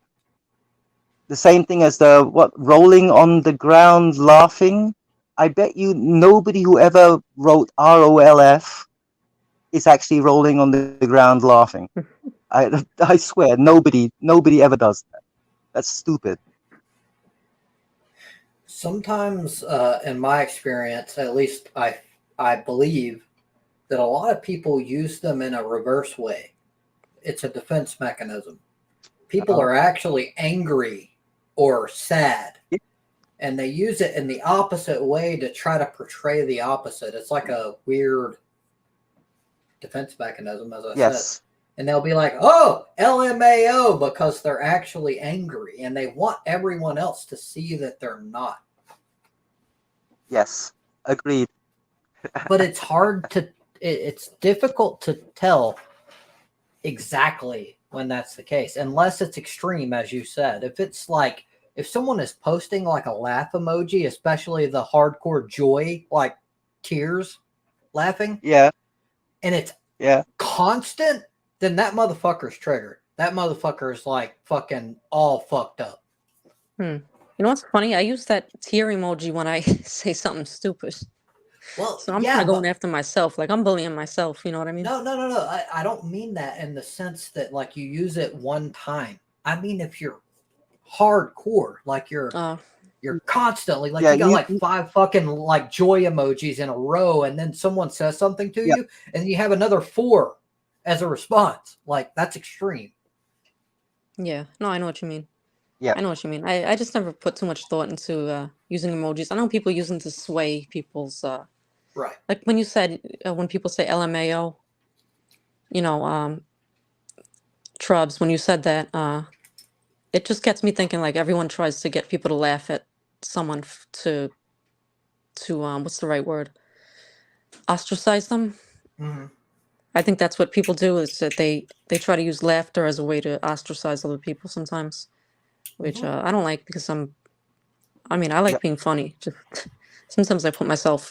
the same thing as the rolling on the ground laughing. I bet you nobody who ever wrote ROLF is actually rolling on the ground laughing. I swear nobody ever does that. That's stupid. Sometimes, in my experience, at least I believe that a lot of people use them in a reverse way. It's a defense mechanism. People Uh, are actually angry or sad, and they use it in the opposite way to try to portray the opposite. It's like a weird defense mechanism, as I said. yes, And they'll be like, oh, LMAO, because they're actually angry and they want everyone else to see that they're not. yes, agreed. But it's hard to, it's difficult to tell exactly when that's the case, unless it's extreme, as you said. If it's like, if someone is posting like a laugh emoji, especially the hardcore joy, like tears laughing, Yeah, and it's yeah. constant, then that motherfucker's triggered. That motherfucker is like fucking all fucked up. Hmm. You know what's funny? I use that tear emoji when I say something stupid. Well, So I'm kind yeah, of going but after myself. Like I'm bullying myself. You know what I mean? no. I don't mean that in the sense that like you use it one time. I mean if you're hardcore, like Uh, you're constantly like Yeah, you got like five fucking like joy emojis in a row, and then someone says something to yeah, you, and you have another four as a response. Like that's extreme. yeah. No, I know what you mean. yeah, I know what you mean. I just never put too much thought into using emojis. I know people use them to sway people's Right. like when you said when people say LMAO, you know, Trubs, when you said that, it just gets me thinking like everyone tries to get people to laugh at someone to what's the right word? Ostracize them. Mm-hmm. I think that's what people do is that they try to use laughter as a way to ostracize other people sometimes, which Mm-hmm. I don't like because I mean, I yeah. like being funny. Just sometimes I put myself,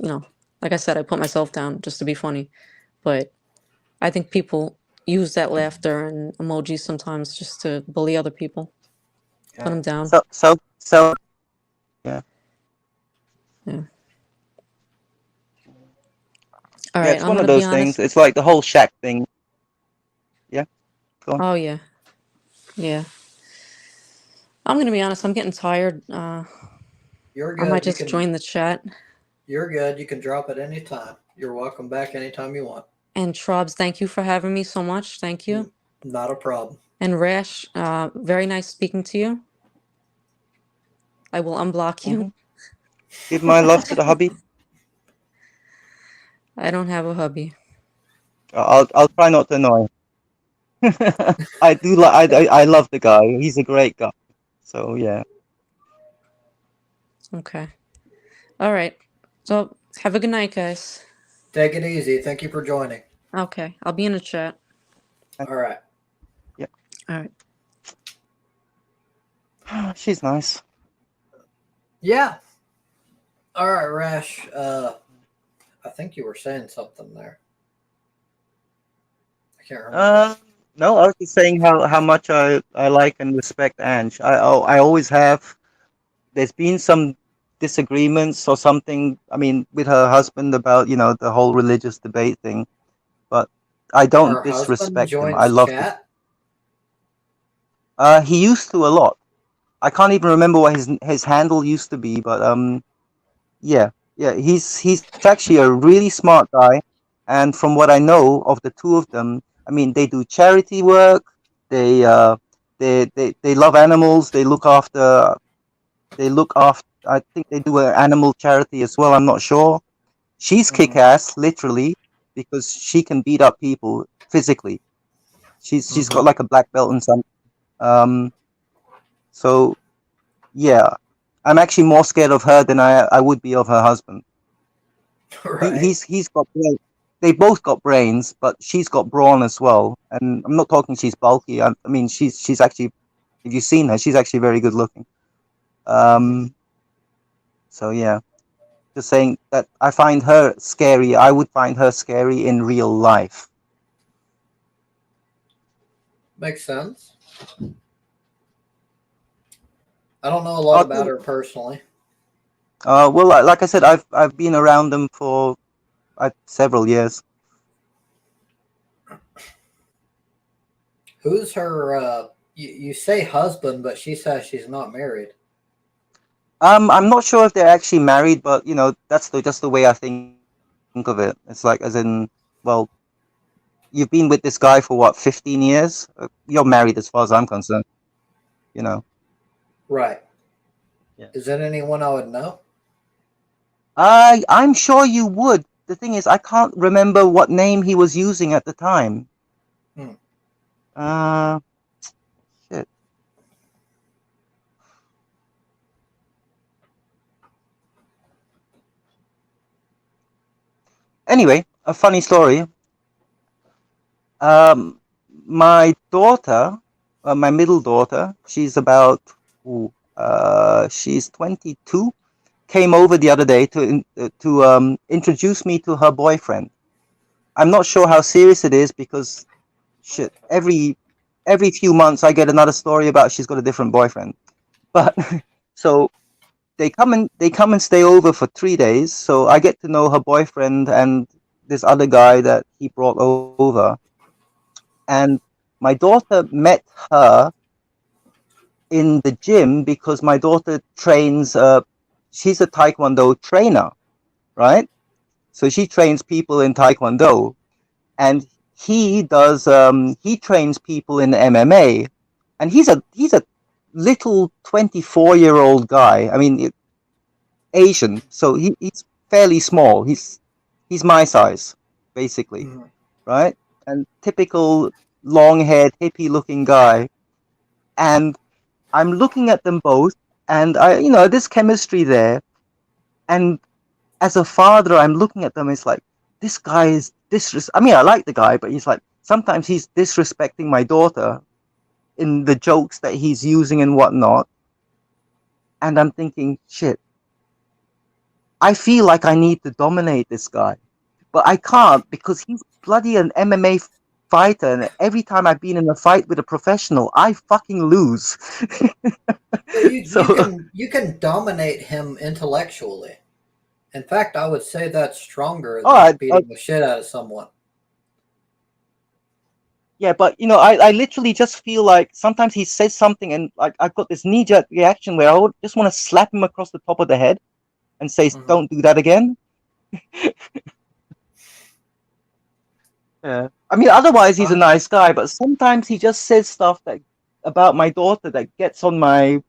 like I said, I put myself down just to be funny. But I think people use that laughter and emojis sometimes just to bully other people, put Yeah. them down. So, yeah, Yeah. All yeah. right, It's I'm one of gonna be those things. honest. It's like the whole Shaq thing. Yeah, go on. Oh yeah, yeah. I'm gonna be honest. I'm getting tired. You're I might good. just join the chat. You're good. You can drop it anytime. You're welcome back anytime you want. And Trobs, thank you for having me so much. Thank you. Not a problem. And Rash, very nice speaking to you. I will unblock you. Hmm. Give my love to the hubby. I don't have a hubby. I'll try not to annoy. I do like I love the guy. He's a great guy. So yeah. Okay. All right. So have a good night, guys. Take it easy. Thank you for joining. Okay, I'll be in the chat. All right. All right. She's nice. Yeah. All right, Rash. I think you were saying something there. I can't remember. No, I was just saying how much I like and respect Ange. I always have. There's been some disagreements or something. I mean, with her husband about the whole religious debate thing, but I don't Her husband disrespect him. I joins love the. chat. He used to a lot. I can't even remember what his handle used to be, but yeah, yeah, he's actually a really smart guy, and from what I know of the two of them, I mean, they do charity work. They they love animals. They look after. I think they do an animal charity as well. I'm not sure. She's kick Mm-hmm. ass, literally, because she can beat up people physically. She's got Mm-hmm. like a black belt and some. Um, so yeah, I'm actually more scared of her than I would be of her husband. Right. He's got they both got brains, but she's got brawn as well. And I'm not talking she's bulky. I mean she's actually, if you've seen her, she's actually very good looking. Mm-hmm. Um, so yeah, just saying that I find her scary. I would find her scary in real life. Makes sense. I don't know a lot about Okay. her personally. Well, like I said, I've been around them for several years. Who's her? You say husband, but she says she's not married. I'm not sure if they're actually married, but that's just the way I think of it. It's like, as in, well, you've been with this guy for what, 15 years? You're married as far as I'm concerned. You know. Right. Yeah. Is that anyone I would know? I'm sure you would. The thing is, I can't remember what name he was using at the time. Hmm. Uh, shit. Anyway, a funny story. Um, my daughter, my middle daughter, she's about, she's 22. Came over the other day to introduce me to her boyfriend. I'm not sure how serious it is because shit, every few months I get another story about she's got a different boyfriend. But so they come and stay over for 3 days. So I get to know her boyfriend and this other guy that he brought over. And my daughter met her in the gym because my daughter trains. She's a taekwondo trainer, right? So she trains people in taekwondo, and he trains people in MMA, and he's a little 24-year-old guy. I mean, Asian, so he's fairly small. He's my size, basically, Mm-hmm. right? And typical long-haired hippie-looking guy. And I'm looking at them both, and there's chemistry there. And as a father, I'm looking at them. It's like this guy is I mean, I like the guy, but he's like sometimes he's disrespecting my daughter in the jokes that he's using and whatnot. And I'm thinking, shit, I feel like I need to dominate this guy, but I can't because he's bloody an MMA fighter, and every time I've been in a fight with a professional, I fucking lose. Well, you So, you can dominate him intellectually. In fact, I would say that's stronger all than right, beating the shit out of someone. yeah, but I literally just feel like sometimes he says something, and like I've got this knee-jerk reaction where I would just want to slap him across the top of the head and say, Mm-hmm. "Don't do that again." Yeah. I mean, otherwise he's a nice guy, but sometimes he just says stuff that about my daughter that gets on my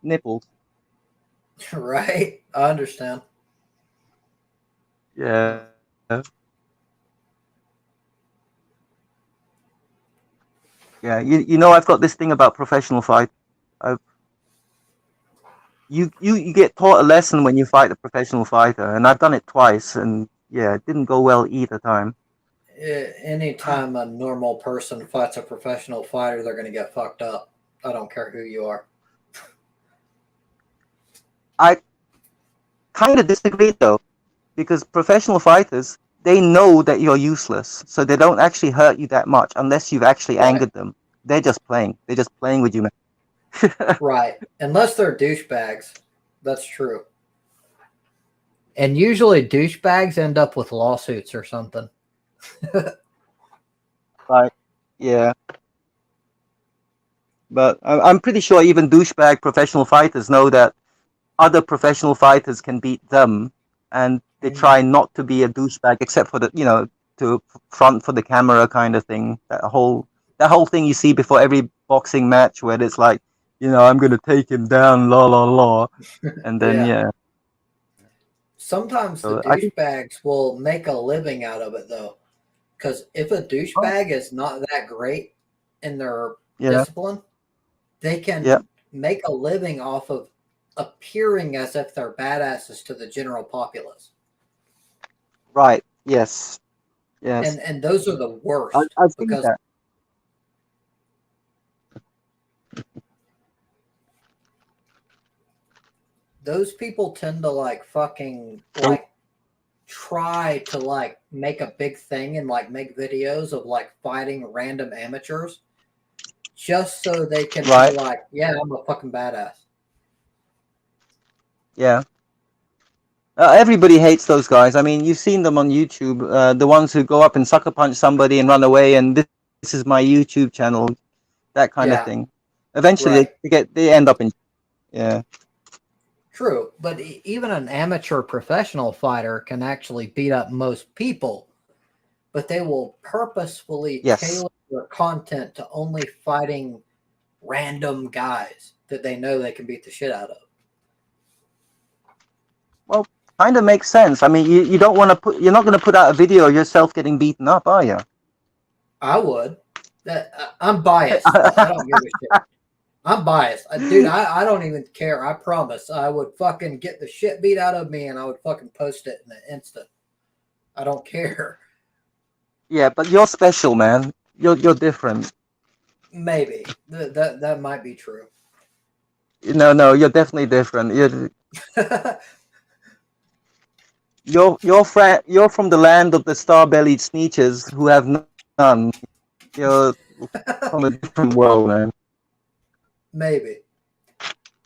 nipples. Right? I understand. Yeah. Yeah. I've got this thing about professional fight. I've you get taught a lesson when you fight a professional fighter, and I've done it twice, and yeah, it didn't go well either time. Anytime a normal person fights a professional fighter, they're going to get fucked up. I don't care who you are. I kind of disagree though, because professional fighters, they know that you're useless, so they don't actually hurt you that much unless you've actually Right. angered them. They're just playing. They're just playing with you, man. Right. Unless they're douchebags. That's true. And usually douchebags end up with lawsuits or something. Right. Yeah. But I'm pretty sure even douchebag professional fighters know that other professional fighters can beat them, and they try not to be a douchebag, except for to front for the camera kind of thing. That whole thing you see before every boxing match, where it's like, I'm gonna take him down, la la la, and then yeah. Sometimes the So I think douchebags will make a living out of it, though. Because if a douchebag is not that great in their yeah, discipline, they yeah, can make a living off of appearing as if they're badasses to the general populace. right, yes, yes. And those are the worst I've seen because that. those people tend to fucking So, try to make a big thing and make videos of fighting random amateurs just so they can right, be yeah, I'm a fucking badass. yeah. Everybody hates those guys. I mean, you've seen them on YouTube. The ones who go up and sucker punch somebody and run away, and this is my YouTube channel, that kind of Yeah, thing. Eventually, right. they end up in yeah, True, but even an amateur professional fighter can actually beat up most people, but they will purposefully yes. tailor their content to only fighting random guys that they know they can beat the shit out of. Well, kind of makes sense. I mean, you don't want to you're not going to put out a video of yourself getting beaten up, are you? I would. I'm biased. I don't give a shit. I'm biased. Dude, I don't even care. I promise. I would fucking get the shit beat out of me and I would fucking post it in an instant. I don't care. Yeah, but you're special, man. You're different. Maybe. That might be true. No, you're definitely different. You're from the land of the star-bellied sneetches who have none. You're from a different world, man. Maybe.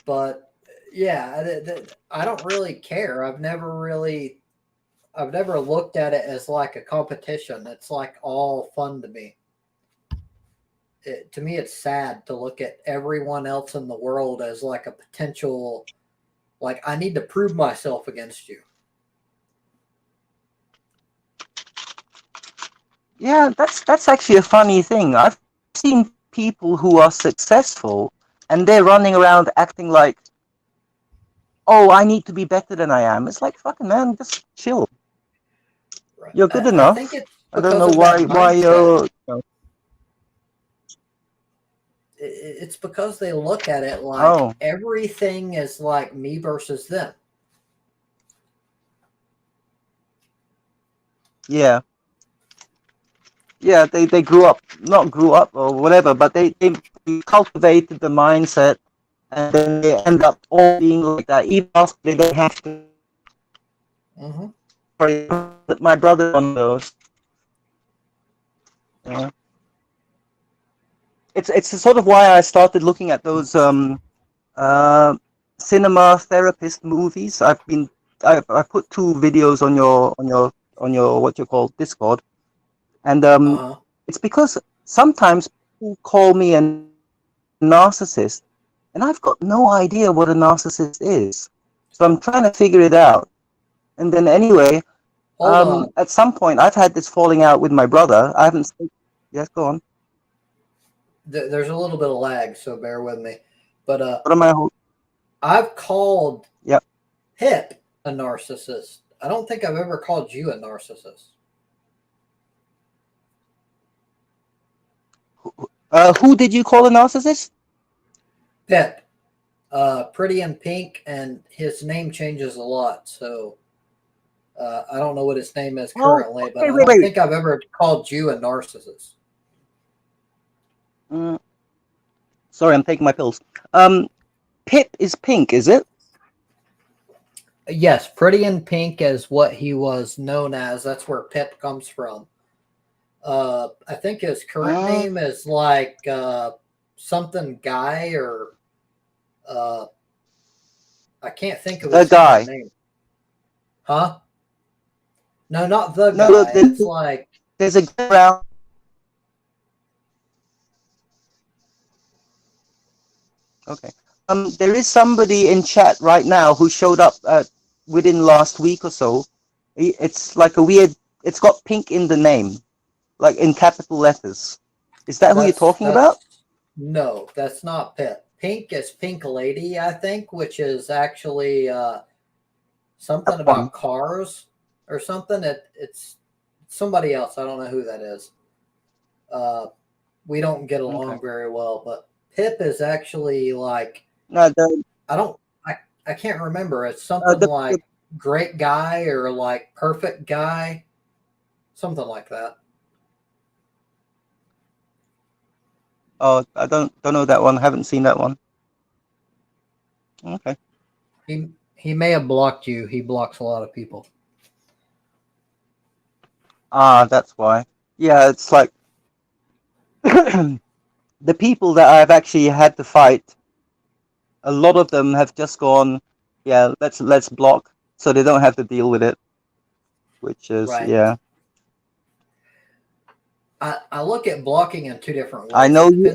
But yeah, I don't really care. I've never looked at it as like a competition. It's all fun to me. To me, it's sad to look at everyone else in the world as a potential, I need to prove myself against you. Yeah, that's actually a funny thing. I've seen people who are successful and they're running around acting like, oh, I need to be better than I am. It's like, fucking man, just chill. Right. You're good I think enough. it's I don't because know of that why mindset. you're. It's because they look at it like Oh, everything is like me versus them. yeah. Yeah, they not grew up or whatever, but they cultivated the mindset, and then they end up all being like that, even after they don't have to. Mm-hmm. My brother on those. Yeah. It's sort of why I started looking at those uh cinema therapist movies. I put two videos on your what you call Discord, and Uh-huh. it's because sometimes people call me a narcissist, and I've got no idea what a narcissist is. So I'm trying to figure it out. And then anyway, Hold on. at some point I've had this falling out with my brother. I haven't. Yes, go on. There's a little bit of lag, so bear with me. But What am I? I've called Yep. Pip a narcissist. I don't think I've ever called you a narcissist. Who did you call a narcissist? Pip. Pretty in pink, and his name changes a lot. So I don't know what his name is Oh, currently, but okay, I wait, don't wait. think I've ever called you a narcissist. Mm, sorry, I'm taking my pills. Pip is pink, is it? Yes, Pretty in Pink is what he was known as. That's where Pip comes from. I think his current Uh, name is like something Guy or uh, I can't think of the his current guy. name. Huh? No, not the No, guy. It's like there's a guy around. Okay. There is somebody in chat right now who showed up within last week or so. It's like a weird. It's got pink in the name, like in capital letters. Is that who you're talking about? that's no, that's not Pip. Pink is Pink Lady, I think, which is actually That something one. about cars or something. It's somebody else. I don't know who that is. Uh, we don't get Okay. along very well, but Pip is actually like No, I don't I can't remember. It's something the like great guy or like perfect guy, something like that. oh, I don't know that one. I haven't seen that one. Okay. He may have blocked you. He blocks a lot of people. Ah, that's why. Yeah, it's like the people that I've actually had to fight. A lot of them have just gone, yeah, let's block, so they don't have to deal with it. Which is, Right. yeah. I look at blocking in two different I ways. know you.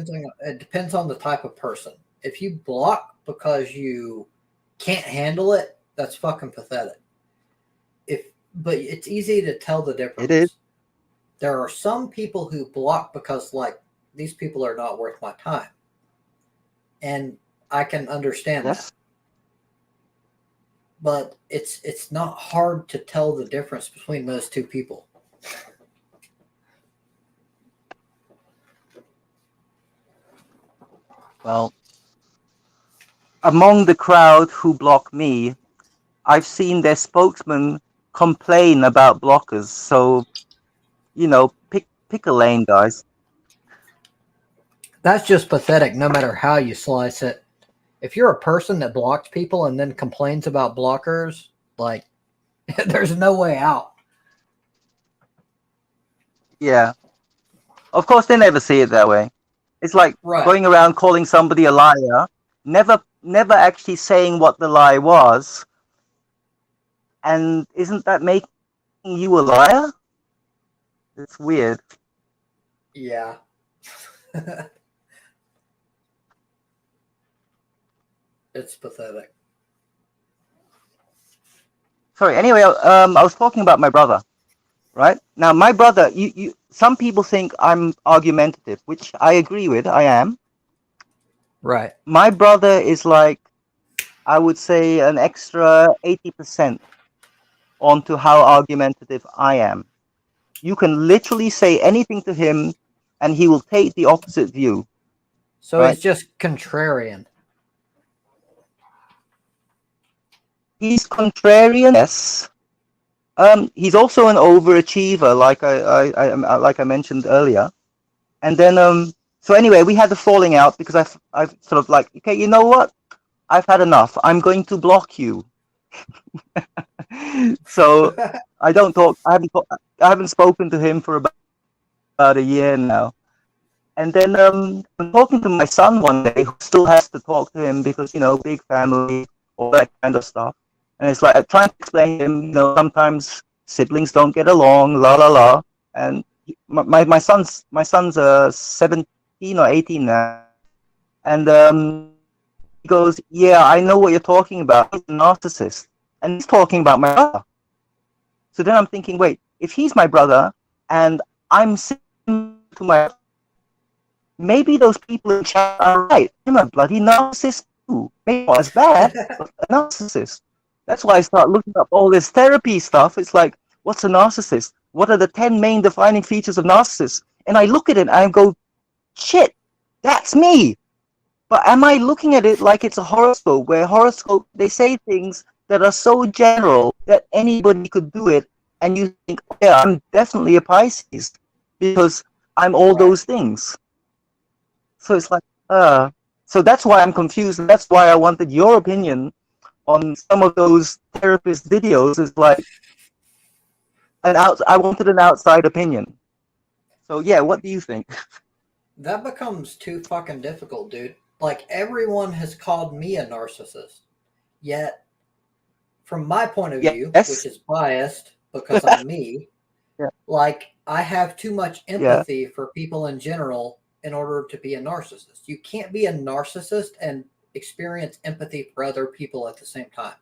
It depends on the type of person. If you block because you can't handle it, that's fucking pathetic. But it's easy to tell the It is. difference. There are some people who block because like these people are not worth my time. And I can understand that. Yes. But it's not hard to tell the difference between those two people. Well, among the crowd who block me, I've seen their spokesman complain about blockers. So, pick a lane, guys. That's just pathetic no matter how you slice it. If you're a person that blocks people and then complains about blockers, like there's no way out. Yeah. Of course, they never see it that way. It's like Right. going around calling somebody a liar, never actually saying what the lie was. And isn't that making you a liar? It's weird. Yeah. It's pathetic. Sorry. Anyway, I was talking about my brother, right? Now, my brother, some people think I'm argumentative, which I agree with. I am. Right. My brother is like, I would say, an extra 80% onto how argumentative I am. You can literally say anything to him, and he will take the opposite view. So Right? he's just contrarian. He's contrarian, yes. He's also an overachiever, like I mentioned earlier. And then, so anyway, we had the falling out because I've sort of like, okay, you know what? I've had enough. I'm going to block you. So I don't talk. I haven't spoken to him for about a year now. And then I'm talking to my son one day, who still has to talk to him because big family, all that kind of stuff. And it's like I'm trying to explain to him, sometimes siblings don't get along, la la la. And my son's 17 or 18 now, and he goes, "Yeah, I know what you're talking about. He's a narcissist," and he's talking about my brother. So then I'm thinking, wait, if he's my brother and I'm similar to my, maybe those people in chat are right. I'm a bloody narcissist too. Maybe not as bad, but a narcissist. That's why I start looking up all this therapy stuff. It's like, what's a narcissist? What are the 10 main defining features of narcissists? And I look at it and I go, shit, that's me. But am I looking at it like it's a horoscope, where horoscope, they say things that are so general that anybody could do it, and you think, oh, yeah, I'm definitely a Pisces because I'm all Right. those things. So it's like, so that's why I'm confused. And that's why I wanted your opinion on some of those therapist videos. Is like I wanted an outside opinion. So yeah, what do you think? That becomes too fucking difficult, dude. Like, everyone has called me a narcissist. Yet, from my point of view, which Yes. is biased because I'm me, Yeah. like, I have too much Yeah. empathy for people in general in order to be a narcissist. You can't be a narcissist and experience empathy for other people at the same time.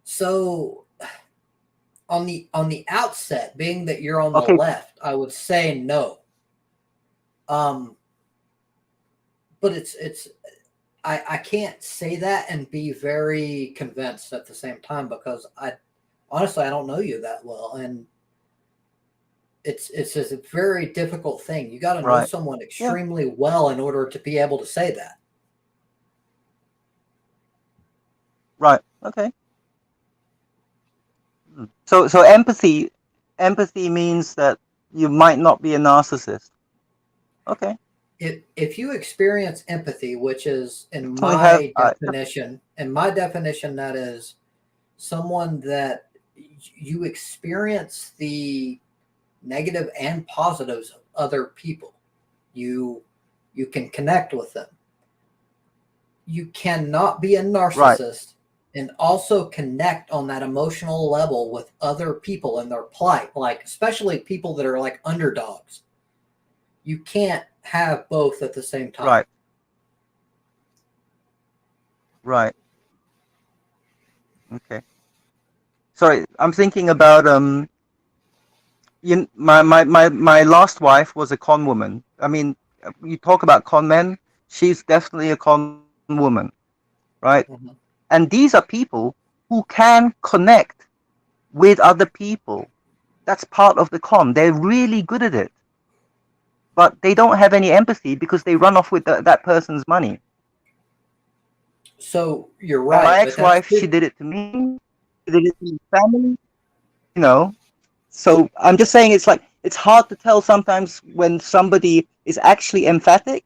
So, on the outset, being that you're on the Okay. left, I would say no. Um, but I can't say that and be very convinced at the same time because I honestly I don't know you that well, and it's just a very difficult thing. You got to know Right. someone Yeah. extremely well in order to be able to say that. Right. Okay. So empathy means that you might not be a narcissist. Okay. If you experience empathy, which is Definitely have. in my definition, that is someone that you experience the negative and positives of other people. You you can connect with them. You cannot be a Right. narcissist and also connect on that emotional level with other people and their plight, like especially people that are like underdogs. You can't have both at the same time. Right. Right. Okay. Sorry, I'm thinking about my last wife was a con woman. I mean, you talk about con men. She's definitely a con woman, right? Mm-hmm. And these are people who can connect with other people. That's part of the con. They're really good at it, but they don't have any empathy because they run off with that person's money. So you're My right, but that's ex-wife, she did it to me. She did it to my family. You know, so I'm just saying it's hard to tell sometimes when somebody is actually emphatic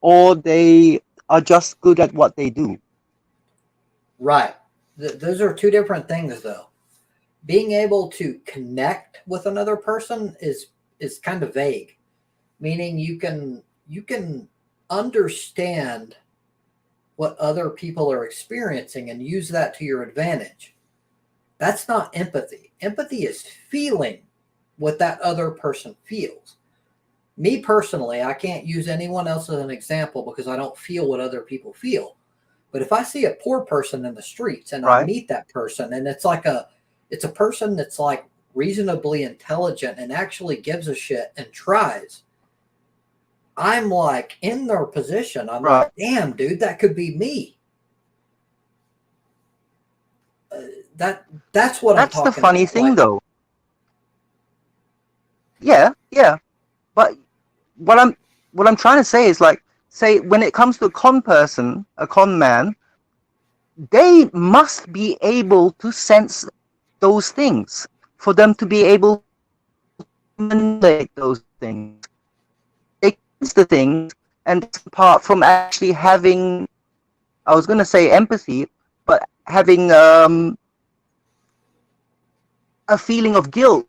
or they are just good at what they do. right. Those are two different things, though. Being able to connect with another person is kind of vague, meaning you can understand what other people are experiencing and use that to your advantage. That's not empathy. Empathy is feeling what that other person feels. Me personally, I can't use anyone else as an example because I don't feel what other people feel. But if I see a poor person in the streets and I Right. meet that person and it's a person that's like reasonably intelligent and actually gives a shit and tries, I'm like in their position. I'm Right. like, damn, dude, that could be me. Uh, that's what I'm That's the talking funny about. thing Like, though. Yeah, yeah. But what I'm what I'm trying to say is like, say when it comes to a con person, a con man, they must be able to sense those things for them to be able to manipulate those things. They sense the things, and that's apart from actually having, I was going to say empathy, but having a feeling of guilt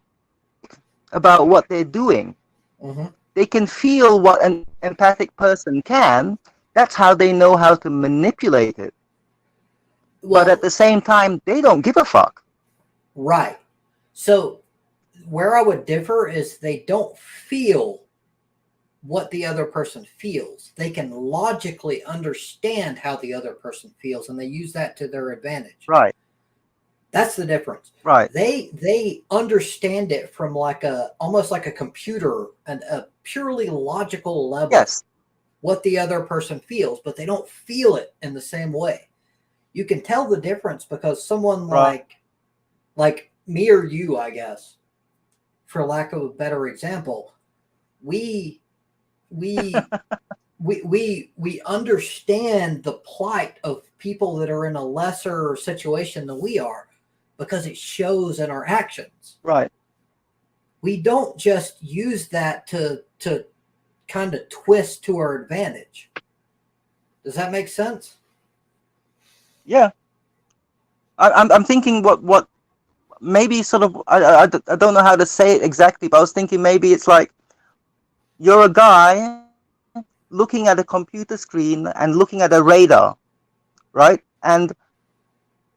about what they're doing. mhm. They can feel what an empathic person can. That's how they know how to manipulate it. But at Well, the same time, they don't give a fuck. right. So where I would differ is they don't feel what the other person feels. They can logically understand how the other person feels and they use that to their advantage. Right, That's the difference. right. They understand it from like a almost like a computer and a purely logical level Yes, what the other person feels, but they don't feel it in the same way. You can tell the difference because someone right. like me or you, I guess, for lack of a better example, we we we understand the plight of people that are in a lesser situation than we are because it shows in our actions. Right. We don't just use that to kind of twist to our advantage. Does that make sense? Yeah. I'm thinking what maybe sort of I don't know how to say it exactly, but I was thinking maybe it's like you're a guy looking at a computer screen and looking at a radar, right? And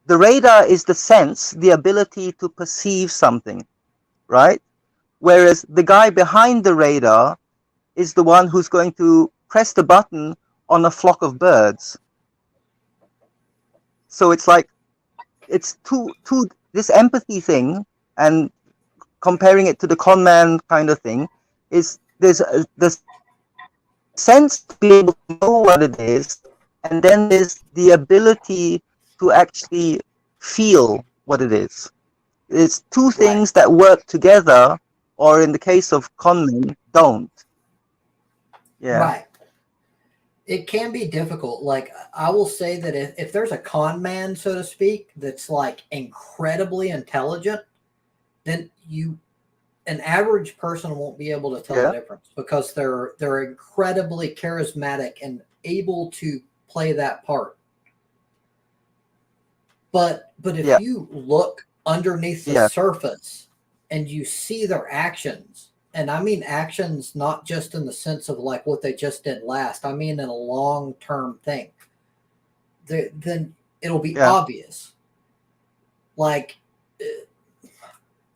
the radar is the sense, the ability to perceive something, right? Whereas the guy behind the radar is the one who's going to press the button on a flock of birds. So it's like it's two this empathy thing, and comparing it to the con man kind of thing, is the sense to be able to know what it is, and then there's the ability to actually feel what it is. It's two things that work together, or in the case of con men, don't. Yeah. Right. It can be difficult. Like, I will say that if there's a con man, so to speak, that's like incredibly intelligent, then an average person won't be able to tell the difference because they're incredibly charismatic and able to play that part. But if you look underneath the surface and you see their actions, and I mean actions not just in the sense of like what they just did last, I mean in a long-term thing, then it'll be obvious. Like,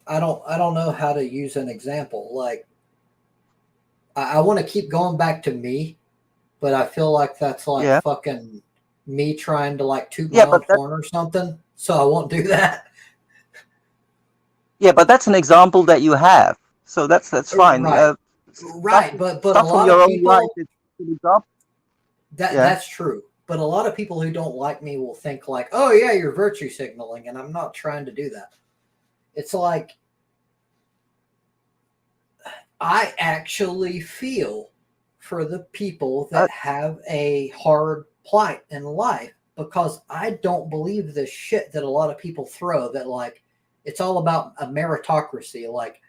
I don't know how to use an example. Like, I want to keep going back to me, but I feel like that's like fucking me trying to like toot my own horn or something. So I won't do that. Yeah, but that's an example that you have. So that's fine. Right. But a stuff from lot your of own people, life is an example. That's true. But a lot of people who don't like me will think like, oh yeah, you're virtue signaling, and I'm not trying to do that. It's like, I actually feel for the people that have a hard plight in life, because I don't believe this shit that a lot of people throw, that like it's all about a meritocracy. Like,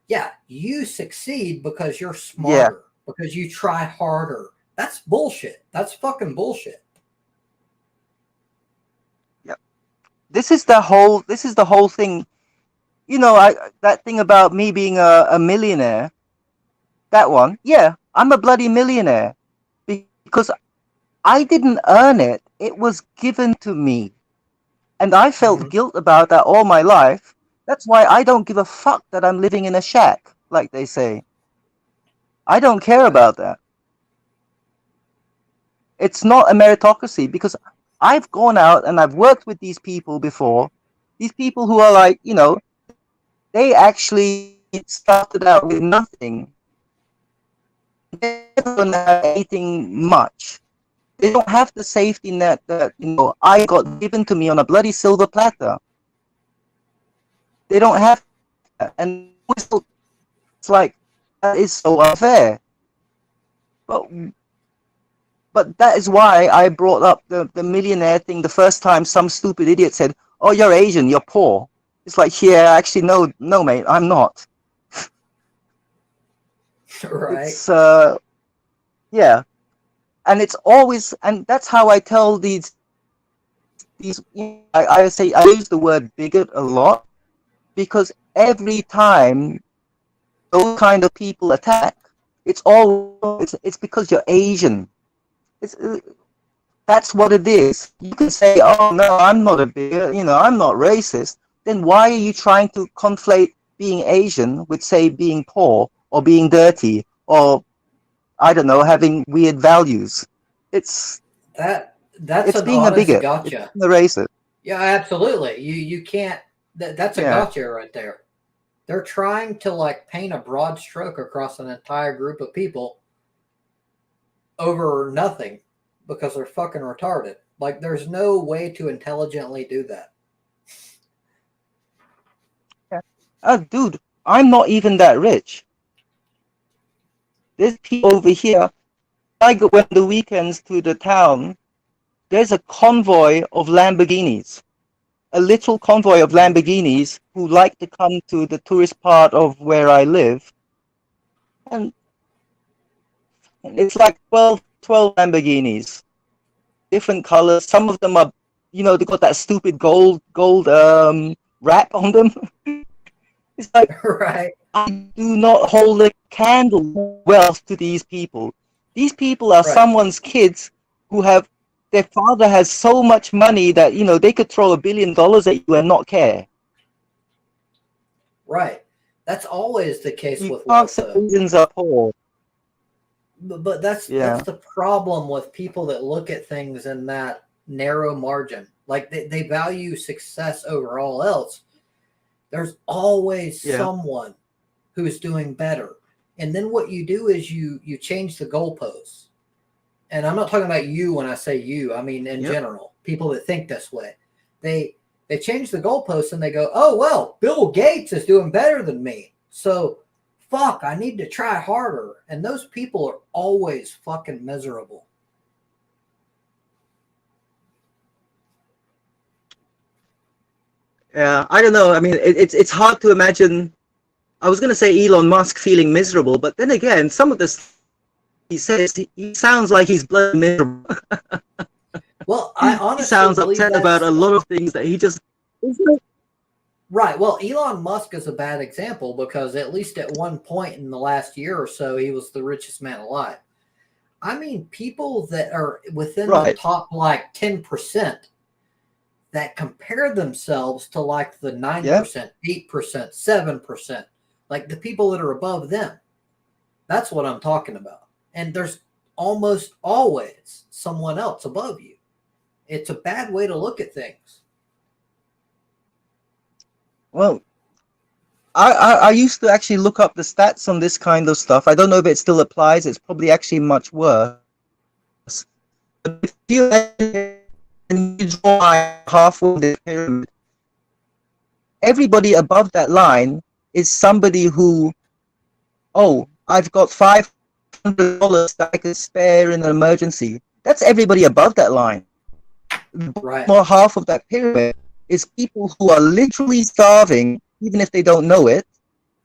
yeah, you succeed because you're smarter, because you try harder. That's bullshit. That's fucking bullshit. Yeah. This is the whole thing. You know, that thing about me being a millionaire, that one, I'm a bloody millionaire because I didn't earn it. It was given to me. And I felt guilt about that all my life. That's why I don't give a fuck that I'm living in a shack, like they say. I don't care about that. It's not a meritocracy, because I've gone out and I've worked with these people before. These people who are like, you know, they actually started out with nothing. They don't have anything much. They don't have the safety net that, you know, I got given to me on a bloody silver platter. They don't have that. And it's like, that is so unfair. But that is why I brought up the millionaire thing the first time some stupid idiot said, oh, you're Asian, you're poor. It's like, yeah, actually, no, mate, I'm not. Right. It's, yeah. And it's always, and that's how I tell these, you know, I say, I use the word bigot a lot, because every time those kind of people attack, it's because you're Asian. That's what it is. You can say, oh no, I'm not a bigot, you know, I'm not racist. Then why are you trying to conflate being Asian with, say, being poor or being dirty or, I don't know, having weird values? That's an being a honest bigot. gotcha. It's a racist. Yeah, absolutely. You can't. That's a gotcha right there. They're trying to like paint a broad stroke across an entire group of people over nothing because they're fucking retarded. Like, there's no way to intelligently do that. Dude, I'm not even that rich. There's people over here I go when the weekends to the town, there's a convoy of Lamborghinis, a little convoy of Lamborghinis who like to come to the tourist part of where I live, and it's like 12 Lamborghinis, different colors. Some of them are, they got that stupid gold wrap on them. It's like, Right. I do not hold a candle wealth to these people. These people are Right. someone's kids who have their father has so much money that they could throw $1 billion at you and not care. Right. That's always the case You with can't wealth, say though. Asians are poor. But that's Yeah. the problem with people that look at things in that narrow margin. Like they value success over all else. There's always Yeah. someone who's doing better. And then what you do is you change the goalposts. And I'm not talking about you when I say you. I mean in general, people that think this way. They change the goalposts and they go, "Oh well, Bill Gates is doing better than me. So fuck, I need to try harder." And those people are always fucking miserable. Yeah, I don't know. I mean, it's hard to imagine. I was going to say Elon Musk feeling miserable, but then again, some of this he says, he sounds like he's bloody miserable. Well, I He honestly sounds believe upset about that's a lot of things that he just. right. Well, Elon Musk is a bad example because at least at one point in the last year or so, he was the richest man alive. I mean, people that are within the Right. top like 10% that compare themselves to like the 9%, 8%, 7%, like the people that are above them. That's what I'm talking about. And there's almost always someone else above you. It's a bad way to look at things. Well, I used to actually look up the stats on this kind of stuff. I don't know if it still applies. It's probably actually much worse. But if you draw halfway the pyramid, everybody above that line is somebody who, oh, I've got $500 that I could spare in an emergency. That's everybody above that line. Right. More half of that pyramid is people who are literally starving, even if they don't know it,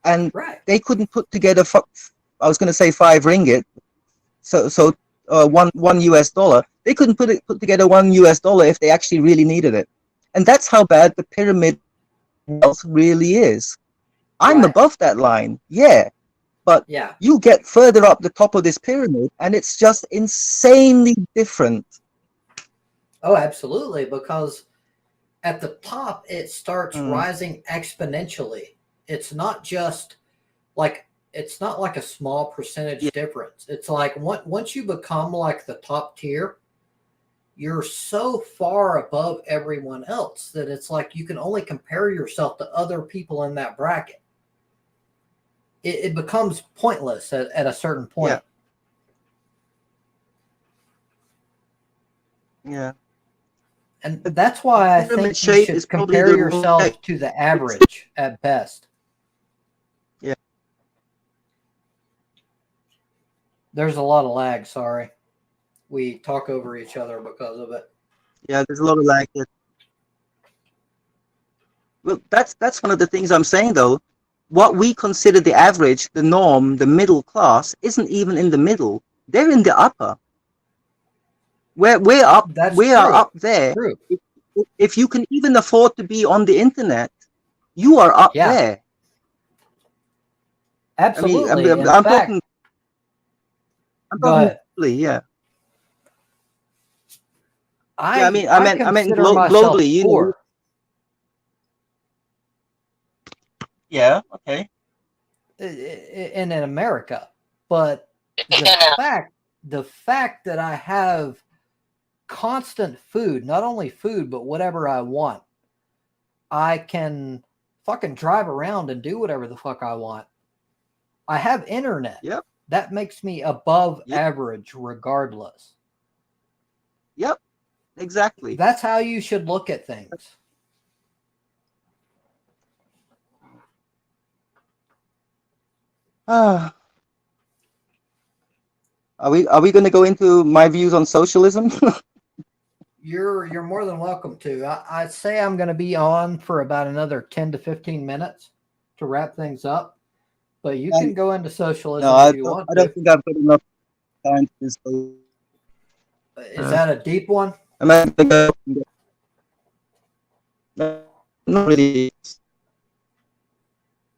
and Right. they couldn't put together. I was going to say 5 ringgit, so one US dollar. They couldn't put together $1 if they actually really needed it, and that's how bad the pyramid wealth really is. I'm Right. above that line, yeah, but Yeah. you get further up the top of this pyramid, and it's just insanely different. Oh, absolutely. Because at the top, it starts rising exponentially. It's not just like it's not like a small percentage difference. It's like once you become like the top tier, you're so far above everyone else that it's like you can only compare yourself to other people in that bracket. It becomes pointless at a certain point. Yeah. And that's why I Pyramid think you shape is should probably compare the yourself to the average at best. Yeah. There's a lot of lag, sorry. We talk over each other because of it. Yeah, there's a lot of lag here. Well, that's one of the things I'm saying though. What we consider the average, the norm, the middle class, isn't even in the middle. They're in the upper. We're up. That's We are true. up there. True. If you can even afford to be on the internet, you are up Yeah. there. Absolutely. I mean, In fact, I'm go talking ahead. globally, yeah. Yeah, I I meant consider myself globally, poor. Yeah, okay. In America, but the fact that I have constant food, not only food but whatever I want, I can fucking drive around and do whatever the fuck I want. I have internet. Yep. That makes me above Yep. average regardless. Yep. Exactly. That's how you should look at things. Ah. Are we going to go into my views on socialism? You're more than welcome to. I'd say I'm going to be on for about another 10 to 15 minutes to wrap things up, but you can go into No, socialism if you want I to. don't think I've got enough time to do so. Is that a deep one? I might go. Not really.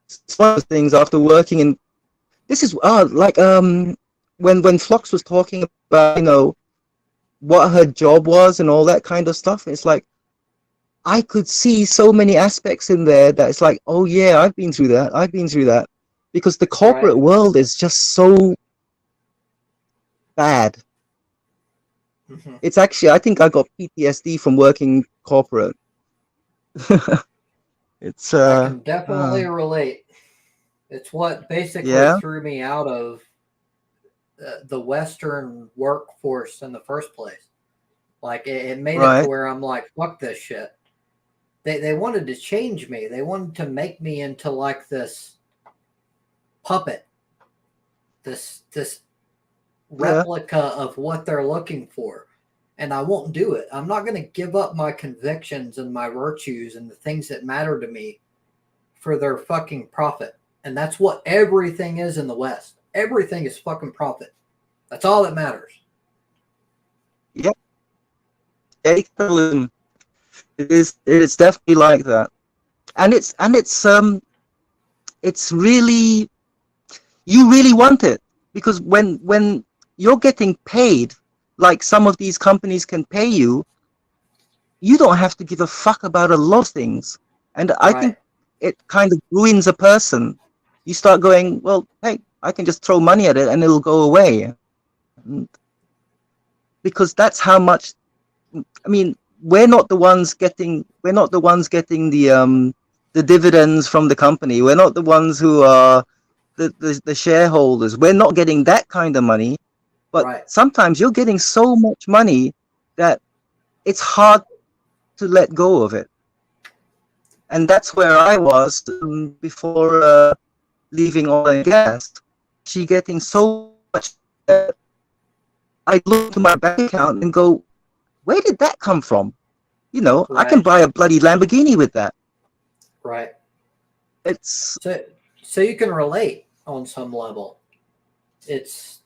It's one of those things after working in. This is like when Flox was talking about what her job was and all that kind of stuff. It's like I could see so many aspects in there that it's like, oh yeah, I've been through that. I've been through that, because the corporate Right. world is just so bad. Mm-hmm. It's actually, I think I got PTSD from working corporate. It's I can definitely relate. It's what basically yeah, threw me out of the Western workforce in the first place. Like it made it to right, where I'm like, fuck this shit. They wanted to change me. They wanted to make me into like this puppet, this yeah, replica of what they're looking for. And I won't do it. I'm not going to give up my convictions and my virtues and the things that matter to me for their fucking profit. And that's what everything is in the West. Everything is fucking profit. That's all that matters. yeah. Capitalism. It is. It's definitely like that, and it's really, you really want it, because when you're getting paid, like some of these companies can pay you, you don't have to give a fuck about a lot of things. And I Right. think it kind of ruins a person. You start going, well, hey, I can just throw money at it and it'll go away. And because that's how much, I mean, we're not the ones getting the dividends from the company. We're not the ones who are the shareholders. We're not getting that kind of money. But Right. sometimes you're getting so much money that it's hard to let go of it. And that's where I was before leaving oil and gas. She getting so much that I look to my bank account and go, where did that come from? I can Right. buy a bloody Lamborghini with that. Right. It's So you can relate on some level. It's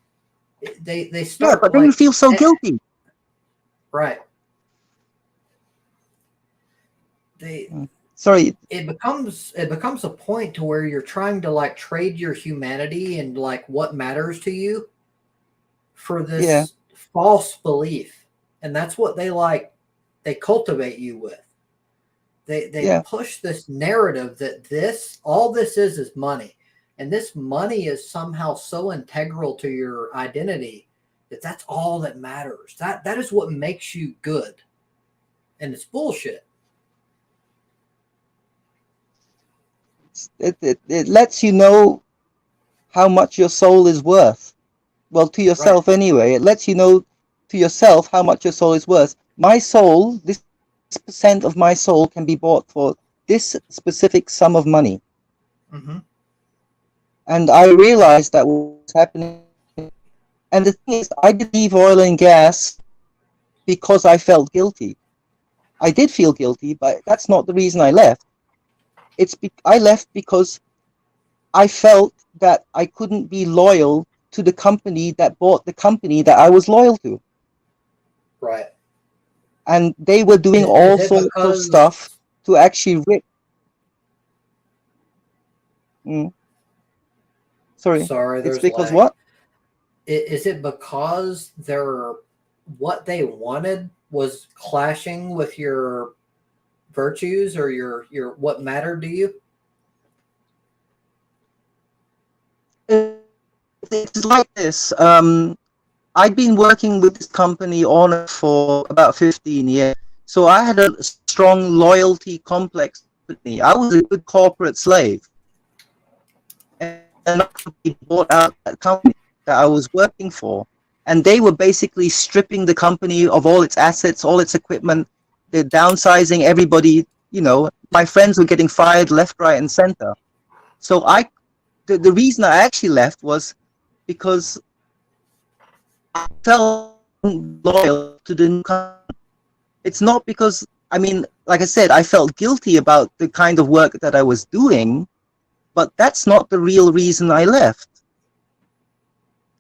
they yeah, start but then you like feel so guilty. right. They Sorry, it becomes a point to where you're trying to like trade your humanity and like what matters to you for yeah, this false belief. And that's what they cultivate you with. They yeah. push this narrative that this all this is money. And this money is somehow so integral to your identity that that's all that matters. That is what makes you good. And it's bullshit. It lets you know how much your soul is worth. Well, to Right. yourself anyway. It lets you know to yourself how much your soul is worth. My soul, this percent of my soul can be bought for this specific sum of money. Mm-hmm. And I realized that was happening. And the thing is, I didn't leave oil and gas because I felt guilty. I did feel guilty, but that's not the reason I left. I left because I felt that I couldn't be loyal to the company that bought the company that I was loyal to. Right. And they were doing Is all it sorts of because stuff to actually rip. Mm, sorry, sorry, it's there's because lag. what? Is it because what they wanted was clashing with your virtues or your what mattered to you? It's like this. I'd been working with this company on for about 15 years. So I had a strong loyalty complex with me. I was a good corporate slave. And another company bought out that company that I was working for. And they were basically stripping the company of all its assets, all its equipment. They're downsizing everybody. My friends were getting fired left, right, and center. So the reason I actually left was because I felt loyal to the new company. It's not because, I mean, like I said, I felt guilty about the kind of work that I was doing, but that's not the real reason I left.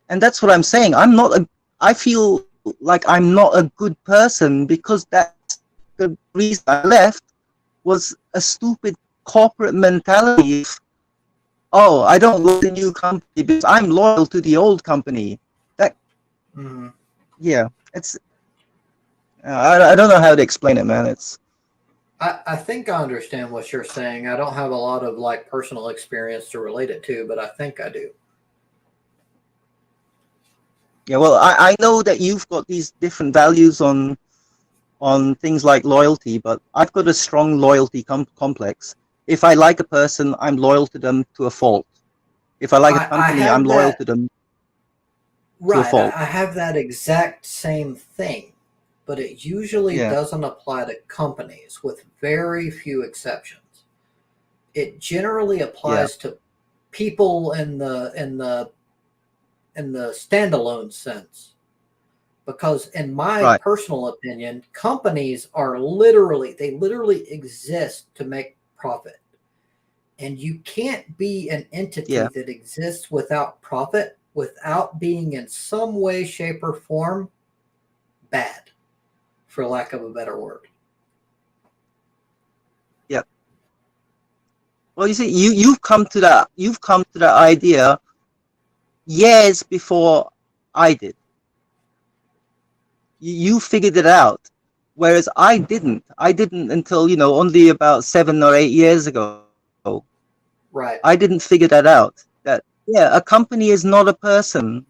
And that's what I'm saying. I feel like I'm not a good person because that's the reason I left was a stupid corporate mentality of, oh, I don't like the new company because I'm loyal to the old company. That, yeah, it's, I don't know how to explain it, man. It's, I think I understand what you're saying. I don't have a lot of like personal experience to relate it to, but I think I do. yeah, well, I know that you've got these different values on things like loyalty, but I've got a strong loyalty complex. If I like a person, I'm loyal to them to a fault. If I like a I company, I'm have loyal that to them to a right. fault. I have that exact same thing, but it usually Yeah, doesn't apply to companies with very few exceptions. It generally yeah, applies to people in the standalone sense. Because in my right. personal opinion, companies are literally exist to make profit. And you can't be an entity Yeah, that exists without profit without being in some way, shape, or form bad, for lack of a better word. yeah. Well, you see, you've come to that idea years before I did. You figured it out, whereas I didn't. I didn't until only about 7 or 8 years ago. Right. I didn't figure that out. That yeah, a company is not a person.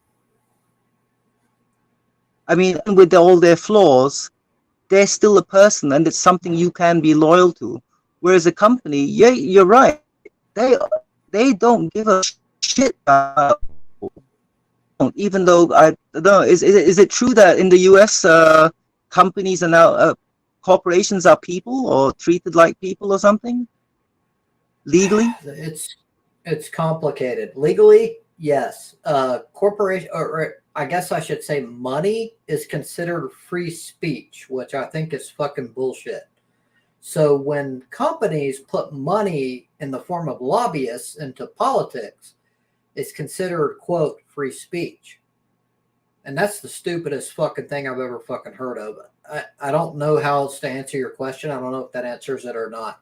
I mean, with all their flaws, they're still a person, and it's something you can be loyal to. Whereas a company, yeah, you're right. They don't give a shit about people. Even though I don't know, is it true that in the U.S. Companies are now corporations are people or treated like people or something legally? It's complicated. Legally, yes. Corporation, or I guess I should say, money is considered free speech, which I think is fucking bullshit. So when companies put money in the form of lobbyists into politics, it's considered quote free speech. And that's the stupidest fucking thing I've ever fucking heard of. I don't know how else to answer your question. I don't know if that answers it or not.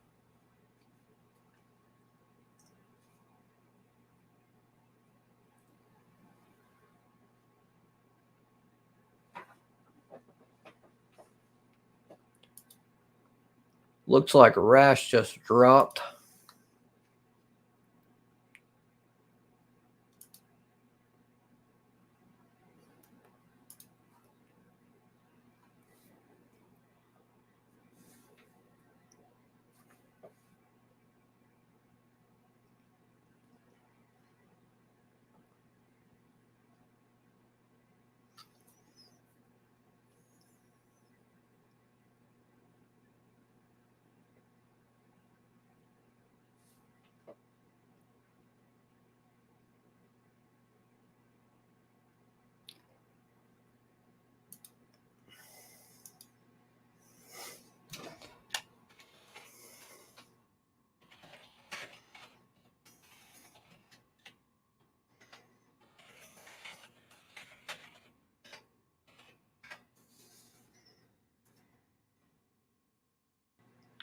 Looks like Rash just dropped.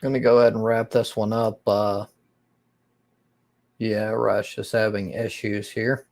I'm going to go ahead and wrap this one up. Yeah, Rush is having issues here.